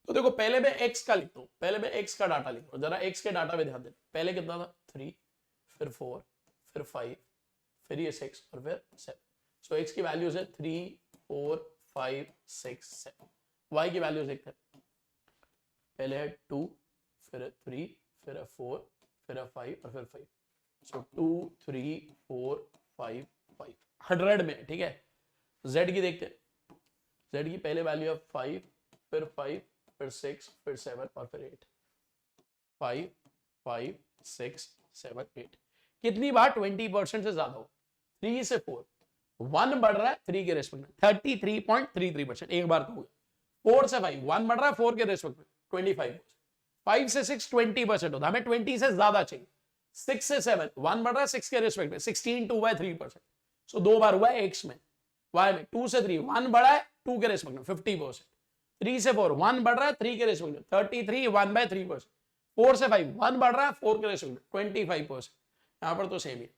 तो देखो पहले मैं एक्स का लिखता हूं, पहले मैं एक्स का डाटा लिखता हूं, जरा एक्स के डाटा पे ध्यान देना। पहले कितना था 3, फिर 4, फिर 5, फिर ये 6 और फिर 7। सो एक्स की वैल्यूज है 3, 4, 5, 6, 7। वाई की वैल्यूज देखते हैं। पहले है 2, फिर है 3, फिर है 4, फिर है 5 और फिर 5। सो 2, 3, 4, 5, 5 100 में। ठीक है, z की देखते हैं। z की पहले वैल्यू है 5, फिर 5, फिर 6, फिर 7 और फिर 8। 5, 5, 6, 7, 8। कितनी बार 20% से ज्यादा हो। 3 से 4, 1 बढ़ रहा है 3 के रेस्पेक्ट में 33.33%, एक बार तो हो गया। 4 से 5, 1 बढ़ रहा है 4 के रेस्पेक्ट में 25%। 5 से 6 20% होता है, हमें 20 से ज्यादा चाहिए। 6 से 7, 1 बढ़ रहा है 6 के रेस्पेक्ट में 16 2 by 3%। सो 2 बार हुआ है x में, y में। 2 से 3, 1 बढ़ा है 2 के रेस्पेक्ट में 50%। 3 से 4, 1 बढ़ रहा है 3 के रेस्पेक्ट में 33 1 by 3%। 4 से 5, 1 बढ़ रहा है 4 के रेस्पेक्ट में 25%। यहाँ पर तो सेम है,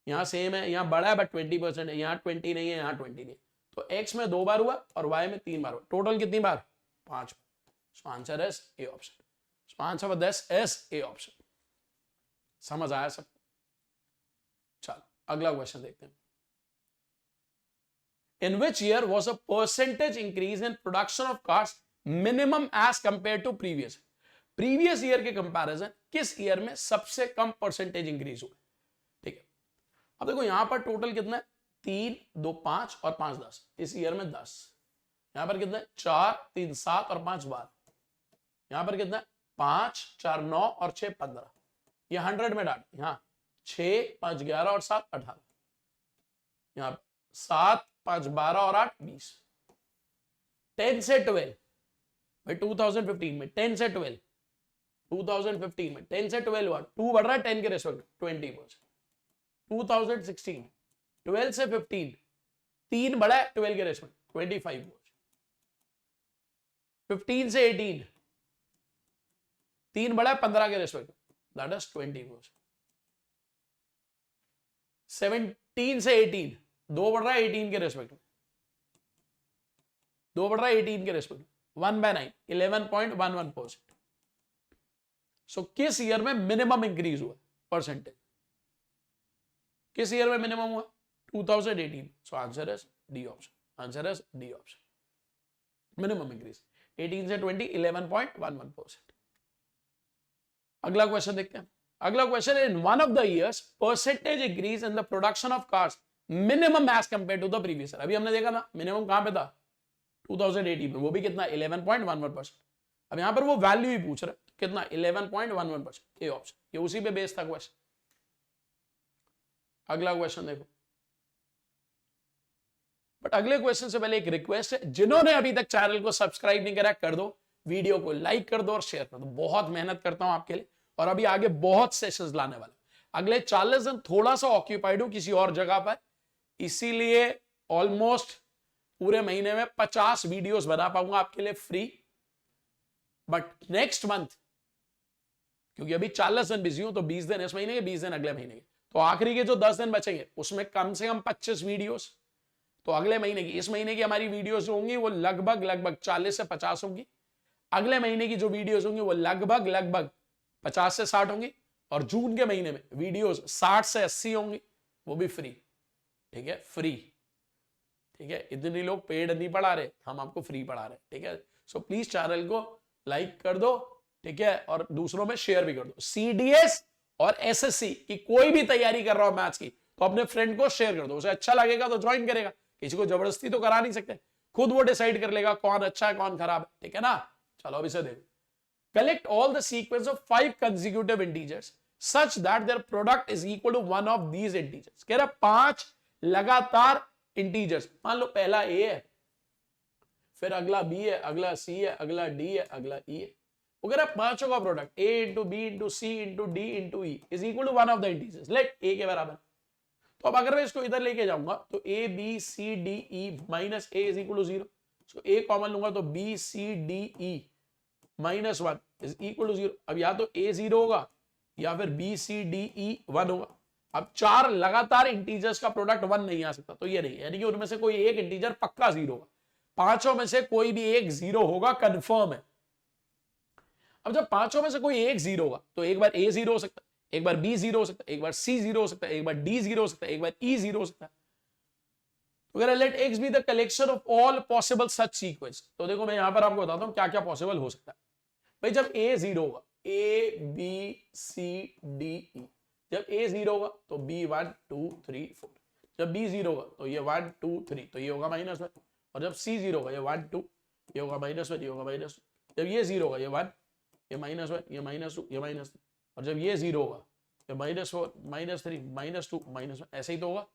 यहाँ सेम है, यहाँ बड़ा है बट 20% है, यहाँ 20 नहीं है, यहाँ 20 नहीं है। तो x में 2 बार हुआ और y में 3 बार हुआ। टोटल कितनी बार? 5 बार। So answer is A option. So answer for this is A option. समझ आया सब? चलो अगला क्वेश्चन देखते हैं। In which year was a percentage increase in production of cars minimum as compared to previous? Previous year के comparison किस year में सबसे कम परसेंटेज इंक्रीज हुआ? ठीक है, अब देखो यहां पर टोटल कितना है? 3, 2, 5 और 5 10। इस ईयर में 10। यहां पर कितना है? 4, 3, 7 और 5 12। यहां पर कितना है? 5, 4, 9 और 6 15। ये 100 में डाट। यहाँ 6, 5, 11 और 7 18। यहाँ 7, 5, 12 और 8 20। 10 से 12 भाई 2015 में 10 से 12, 2015 में 10 से 12 हुआ, 2 बढ़ रहा है 10 के रेस्पेक्ट 20%। 2016 12 से 15, 3 बढ़ा है 12 के रेस्पेक्ट 25%। 15 से 18, 3 बढ़ा है 15 के रेस्पेक्ट, दैट इज 20%। 17 से 18, 2 बढ़ रहा है 18 के रेस्पेक्ट में, 2 बढ़ रहा है 18 के रेस्पेक्ट में, 1/9 11.11%। सो किस ईयर में मिनिमम इंक्रीज हुआ परसेंटेज? किस ईयर में मिनिमम हुआ? 2018। So answer is D option, answer is D option. Minimum increase 18 से 20 11.11%। अगला क्वेश्चन देखते हैं। अगला question, in one of the years percentage increase in the production of cars minimum as compare to the previous year. अभी हमने देखा ना minimum कहां पे था? 2018 में, वो भी कितना? 11.11%। अब यहां पर वो वैल्यू ही पूछ रहा है, कितना? 11.11%। ए ऑप्शन, ये उसी पे बेस्ड था क्वेश्चन। अगला क्वेश्चन देखो, बट अगले क्वेश्चन से पहले एक रिक्वेस्ट है, जिन्होंने अभी तक चैनल को सब्सक्राइब नहीं करा कर दो, वीडियो को लाइक कर दो और शेयर कर दो। बहुत मेहनत करता हूं आपके लिए और अभी आगे बहुत सेशंस लाने वाले। अगले 40 दिन थोड़ा सा ऑक्यूपाइड हूं किसी और जगह पर, इसीलिए ऑलमोस्ट पूरे महीने में 50 वीडियोस बना पाऊंगा आपके लिए फ्री। बट नेक्स्ट मंथ, क्योंकि अभी 40 दिन बिजी हूं, तो 20 दिन इस महीने के, 20 दिन अगले महीने के, तो आखिरी के जो 10 दिन बचेंगे उसमें कम से कम 25 वीडियोस, तो अगले महीने की, इस महीने की हमारी वीडियोस जो होंगी वो लगभग 40 से 50 होंगी। अगले महीने की जो वीडियोस होंगी वो लगभग 50 से 60 होंगी। और जून के महीने में वीडियोस 60 से 80 होंगी, वो भी फ्री। ठीक है, फ्री। ठीक है, इतने लोग पेड नहीं पढ़ा रहे, हम आपको फ्री पढ़ा रहे हैं। ठीक है, सो प्लीज चैनल को लाइक कर दो। ठीक है, और दूसरों में शेयर भी कर दो। सीडीएस और एसएससी की कोई भी तैयारी कर रहा हो मैथ्स की, तो अपने फ्रेंड को शेयर कर दो। उसे अच्छा लगेगा तो ज्वाइन करेगा, किसी को जबरदस्ती तो करा नहीं सकते, खुद वो डिसाइड कर लेगा कौन अच्छा है कौन खराब है। ठीक है ना, चलो अब इसे देखो। Collect all the sequence of 5 consecutive integers such that their product is equal to one of these integers. कह रहा 5 लगातार इंटीजर्स, मान लो पहला a है, फिर अगला b है, अगला c है, अगला d है, अगला e है। वो कह रहा पांचों का product a into B into C into D into E is equal to one of the integers, let a के बराबर। तो अब अगर मैं इसको इधर लेके जाऊंगा तो a b c d e minus a is equal to 0। So a common लूंगा तो b c d e minus 1 is equal to 0। अब या तो a 0 होगा या फिर b c d e 1 होगा। अब 4 लगातार इंटीजर्स का प्रोडक्ट 1 नहीं आ सकता, तो ये नहीं, यानी कि उनमें से कोई एक इंटीजर पक्का 0 होगा। पांचों में से कोई भी एक 0 होगा, कंफर्म है। अब जब पांचों में से कोई एक 0 होगा तो एक बार a 0 हो सकता है, एक बार b 0 हो सकता है, एक बार c 0 हो सकता है, एक बार d 0 हो सकता है, एक बार e 0 हो सकता है। तो let x be the collection of all possible such sequence. तो देखो मैं यहां पर आपको बताता हूं क्या क्या पॉसिबल हो सकता है। भाई जब a 0 होगा, a b c d e, जब a 0 होगा तो b 1 2 3 4, जब b 0 होगा तो ये 1 2 3, तो ये होगा -1। और जब c 0 होगा ये 1 2, ये होगा -1, ये होगा -2। जब ये 0 होगा ये 1, ये -1, ये -2, ये -3। और जब ये 0 होगा ये -4 -3 -2 -1, ऐसे ही तो होगा।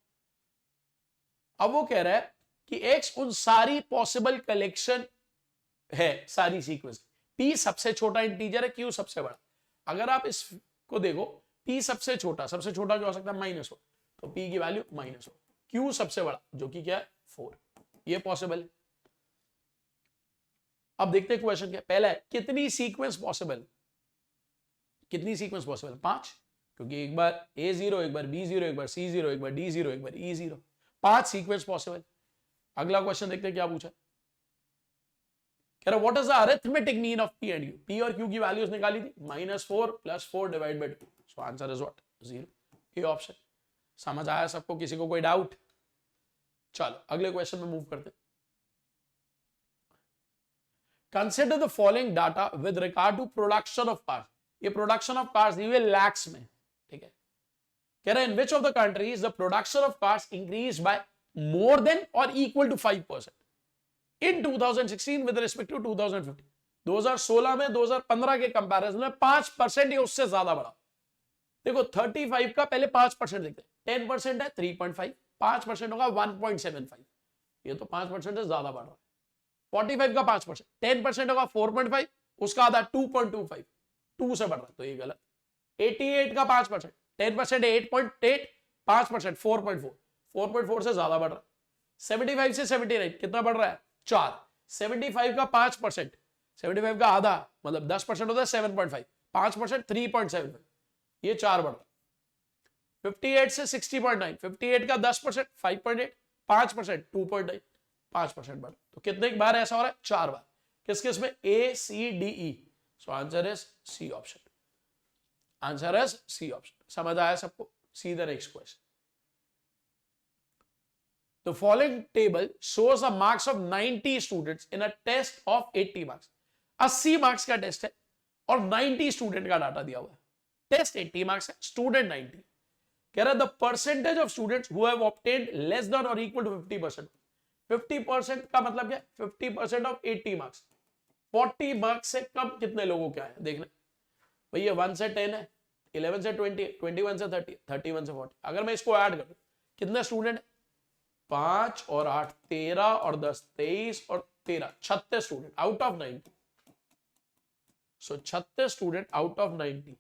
अब वो कह रहा है कि x उन सारी पॉसिबल कलेक्शन है सारी सीक्वेंस। p सबसे छोटा इंटीजर है, q सबसे बड़ा। अगर आप इसको देखो, p सबसे छोटा जो हो सकता है -1, तो p की वैल्यू -1। q सबसे बड़ा जो कि क्या है 4, ये पॉसिबल है। अब देखते हैं क्वेश्चन क्या पहला है, कितनी सीक्वेंस पॉसिबल, कितनी सीक्वेंस पॉसिबल 5, क्योंकि एक बार a0, एक बार b0, एक बार c0, एक बार d0, एक बार e0, 5 सीक्वेंस पॉसिबल। अगला क्वेश्चन देखते हैं क्या पूछा। कह रहा what is the arithmetic mean of p and q। p और q की वैल्यूज निकाली थी, -4 + 4 divide by 2, so answer is what 0। ये ऑप्शन समझ आया सबको, किसी को कोई डाउट? चलो अगले क्वेश्चन में मूव करते हैं। Consider the following data with regard to production of cars. ये प्रोडक्शन ऑफ कार्स दी हुई लैक्स में। ठीक है, कह रहा है in which of the countries the production of cars increase by more than or equal to 5% in 2016 with respect to 2015। 2016 में 2015 के कंपैरिजन में 5% या उससे ज्यादा बढ़ा। देखो 35 का पहले 5% देखते हैं, 10% है 3.5, 5% होगा 1.75, ये तो 5% से ज्यादा बढ़ रहा है। 45 का 5%, 10% होगा 4.5, उसका आधा 2.25, 2 से बढ़ रहा है, तो ये गलत। 88 का 5%, 10% 8.8, 5% 4.4, 4.4 से ज्यादा बढ़ रहा है। 75 से 79 कितना बढ़ रहा है 4, 75 का 5%, 75 का आधा मतलब 10% होता है 7.5, 5% 3.75, ये 4 बढ़ रहा है। 58 से 60.9, 58 का 10% 5.8, 5% 2.9, 5% बढ़, तो कितने बार ऐसा हो रहा है 4 बार। किस किस में A C D E, so answer is C option, answer is C option. समझ आया सबको? See the next question. The following table shows the marks of 90 students in a test of 80 marks. 80 marks का test है और 90 student का data दिया हुआ है। टेस्ट 80 मार्क्स है, स्टूडेंट 90। कह रहा है the percentage of students who have obtained less than or equal to 50%। 50% का मतलब क्या? 50% ऑफ 80 मार्क्स। 40 मार्क्स से कम कितने लोगों के आए देखना भैया। 1 से 10 है, 11 से 20, 21 से 30, 31 से 40। अगर मैं इसको ऐड करूं कितने स्टूडेंट? 5 और 8 13 और 10 23 और 13 36 student out of 90। So 36 student out of 90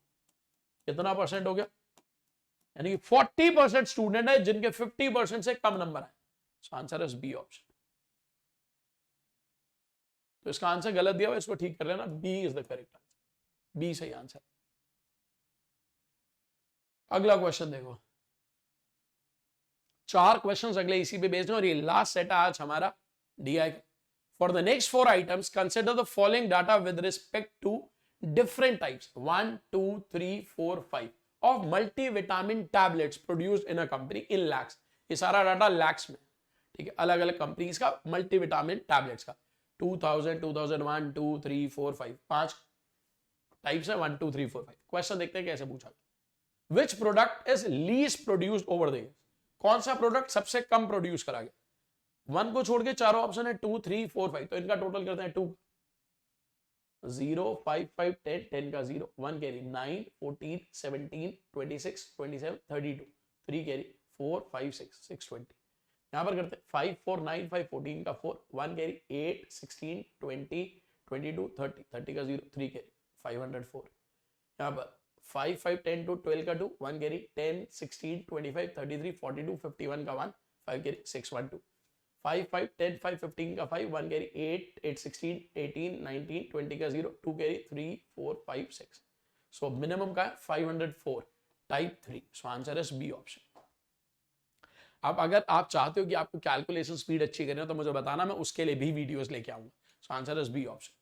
कितना परसेंट हो गया? यानी कि 40% स्टूडेंट है जिनके 50% से कम नंबर है। So answer is B option. तो इसका आंसर गलत दिया हुआ, इसको ठीक कर लेना, B is the correct answer, B सही आंसर। अगला क्वेश्चन देखो। 4 क्वेश्चंस अगले इसी पे बेस्ड हैं और ये लास्ट सेट है आज हमारा डीआई का। For the next 4 items consider the following data with respect to different types 1 2 3 4 5 of multivitamin tablets produced in a company in lakhs. ये सारा डाटा लैक्स में, ठीक है, अलग अलग कंपनीज का मल्टीविटामिन टैबलेट्स का 2000 2001 2 3 4 5 5 टाइप्स है 1 2 3 4 5। क्वेश्चन देखते हैं कैसे पूछा। Which product is least produced over the years, कौन सा प्रोडक्ट सबसे कम प्रोड्यूस करा गया। 1 को छोड़ के चारों ऑप्शन है 2 3 4 5, तो इनका टोटल करते हैं 2 0 5 5 10 10 का 0 1 कैरी 9 14 17 26 27 32 3 कैरी 4 5 6 6 20। यहां पर करते हैं 5 4 9 5 14 का 4 1 कैरी 8 16 20 22 30 30 का 0 3 कैरी 504। यहां पर 5 5 10 to 12 का 2 1 कैरी 10 16 25 33 42 51 का 1 5 कैरी 6 1 2 5 5 10 5 15 का 5 1 कैरी 8 8 16 18 19 20 का 0 2 कैरी 3 4 5 6। सो मिनिमम का 504 type 3। So answer is B option. अब अगर आप चाहते हो कि आपको कैलकुलेशन स्पीड अच्छी करनी है तो मुझे बताना, मैं उसके लिए भी वीडियोस लेके आऊंगा। So answer is B option.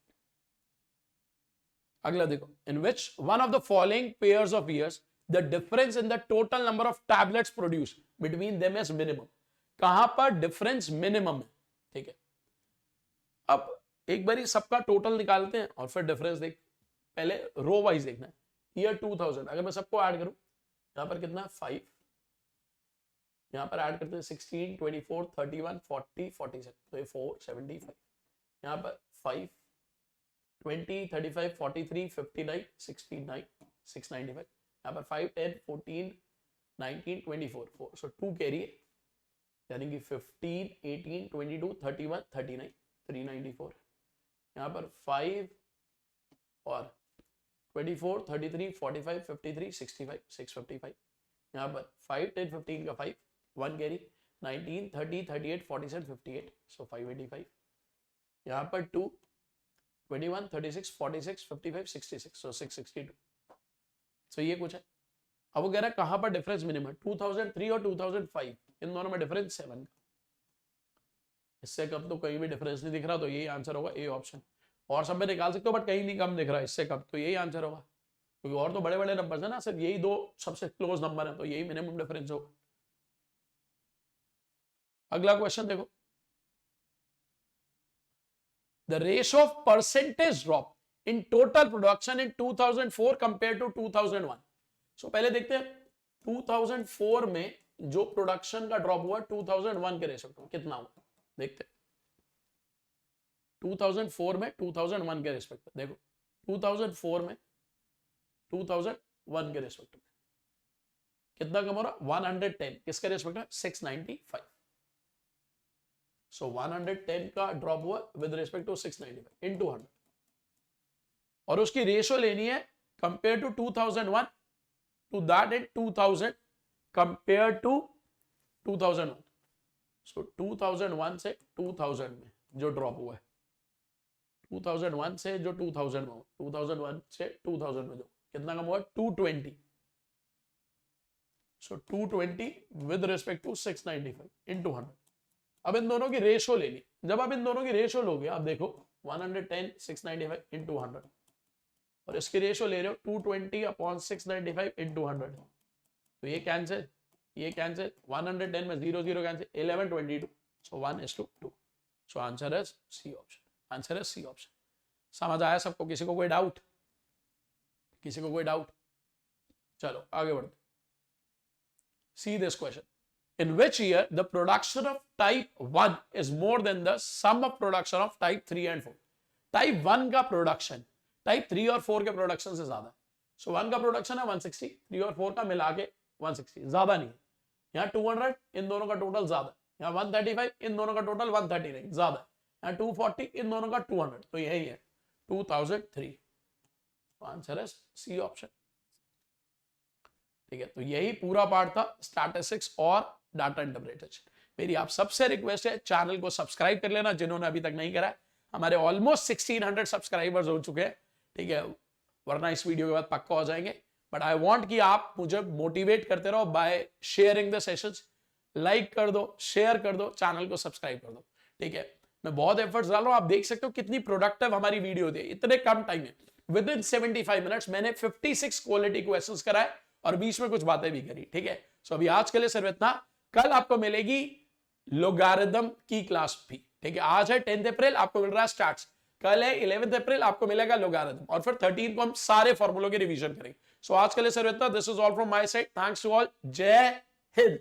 अगला देखो, in which one of the following pairs of years the difference in the total number of tablets produce between them is minimum. कहां पर डिफरेंस मिनिमम है, ठीक है। अब एक बारी सबका टोटल निकालते हैं और फिर डिफरेंस देख, पहले रो वाइज देखना है। ईयर 2000 अगर मैं सबको ऐड करूं, यहां पर कितना 5, यहां पर ऐड करते हैं 16 24 31 40 47, तो ये 4 75। यहां पर 5 20 35 43 59 69 695। यहां पर 5 10 14 19 24 4, सो 2 कैरी है, यानी कि 15 18 22 31 39 394। यहां पर 5 और 24 33 45 53 65 655। यहां पर 5 10 15 का 5 1 कैरी 19 30 38 47 58, सो 585। यहां पर 2 21 36 46 55 66, सो 662। सो ये कुछ है। अब वो कह रहा है कहां पर डिफरेंस मिनिमम, 2003 और 2005, इन दोनों में डिफरेंस 7 का। इससे कम तो कहीं भी डिफरेंस नहीं दिख रहा, तो यही आंसर होगा ए ऑप्शन। और सब में निकाल सकते हो बट कहीं नहीं कम दिख रहा, इससे कम, तो यही आंसर होगा, क्योंकि और तो बड़े बड़े नंबर है ना, सिर्फ यही 2 सबसे क्लोज नंबर है, तो यही मिनिमम डिफरेंस होगा। अगला क्वेश्चन देखो, the ratio of percentage drop in total production in 2004 compare to 2001। So पहले देखते हैं 2004 में जो प्रोडक्शन का ड्रॉप हुआ 2001 के रेशियो कितना हुआ, देखते हैं 2004 में 2001 के रेस्पेक्ट में। देखो 2004 में 2001 के रेस्पेक्ट में कितना कम हो रहा, 110, किसके रेस्पेक्ट में 695। सो 110 का ड्रॉप हुआ विद रिस्पेक्ट टू 695 इनटू 100, और उसकी रेशियो लेनी है compare to 2001 to that in 2000 compare to 2001। So 2001 से 2000 में जो ड्रॉप हुआ है, 2001 से जो 2000 में, 2001 से 2000 में जो कितना कम हुआ 220। सो 220 विद रिस्पेक्ट टू 695 इनटू 100। अब इन दोनों की रेशियो लेनी, जब आप इन दोनों की रेशियो लोगे, आप देखो 110 695 इनटू 100, और इसकी रेशियो ले रहे हो 220 अपॉन 695 इनटू 100, तो ये कैंसिल, ये कैंसिल, 110 में 0 0 कैंसिल, 1122, सो 1:2। सो आंसर है सी ऑप्शन। आंसर है सी ऑप्शन। समझ आया सबको? किसी को कोई डाउट? किसी को कोई डाउट? चलो आगे बढ़ते। See this question, in which year the production of type 1 is more than the sum of production of type 3 and 4। Type 1 का प्रोडक्शन टाइप 3 और 4 के प्रोडक्शन से ज्यादा है। सो 1 का प्रोडक्शन है 160, 3 और 4 का मिला के 160, ज्यादा नहीं है। यहाँ 200 इन दोनों का टोटल ज्यादा, यहाँ 135 इन दोनों का टोटल 139 ज्यादा, यहाँ 240 इन दोनों का 200, तो यही है 2003। आंसर है सी ऑप्शन। ठीक है, तो यही पूरा पार्ट था स्टैटिस्टिक्स और डाटा इंटरप्रिटेशन। मेरी आप सबसे रिक्वेस्ट है चैनल को सब्सक्राइब कर लेना जिन्होंने अभी तक नहीं करा है। हमारे ऑलमोस्ट 1600 सब्सक्राइबर्स हो चुके हैं, ठीक है, वरना इस वीडियो के बाद पक्का हो जाएंगे। बट आई वांट कि आप मुझे मोटिवेट करते रहो by sharing the sessions. Like कर दो, शेयर कर दो, चैनल को सब्सक्राइब कर दो। ठीक है, मैं बहुत एफर्ट्स डाल रहा हूं, आप देख सकते हो कितनी प्रोडक्टिव हमारी वीडियो थी इतने कम टाइम में। विद इन 75 मिनट्स मैंने 56 क्वालिटी क्वेश्चंस कराए और बीच में कुछ बातें भी करी। ठीक है, सो अभी आज के लिए सिर्फ इतना। कल आपको मिलेगी लोगारिथम की क्लास भी। ठीक है, आज है 10 अप्रैल, आपको मिल रहा है स्टार्ट्स। कल है 11 अप्रैल, आपको मिलेगा लोगारिथम, और फिर 13 को हम सारे फॉर्मूलों के रिवीजन करेंगे। सो आज के लिए सिर्फ इतना। This is all from my side, thanks to all, जय हिंद।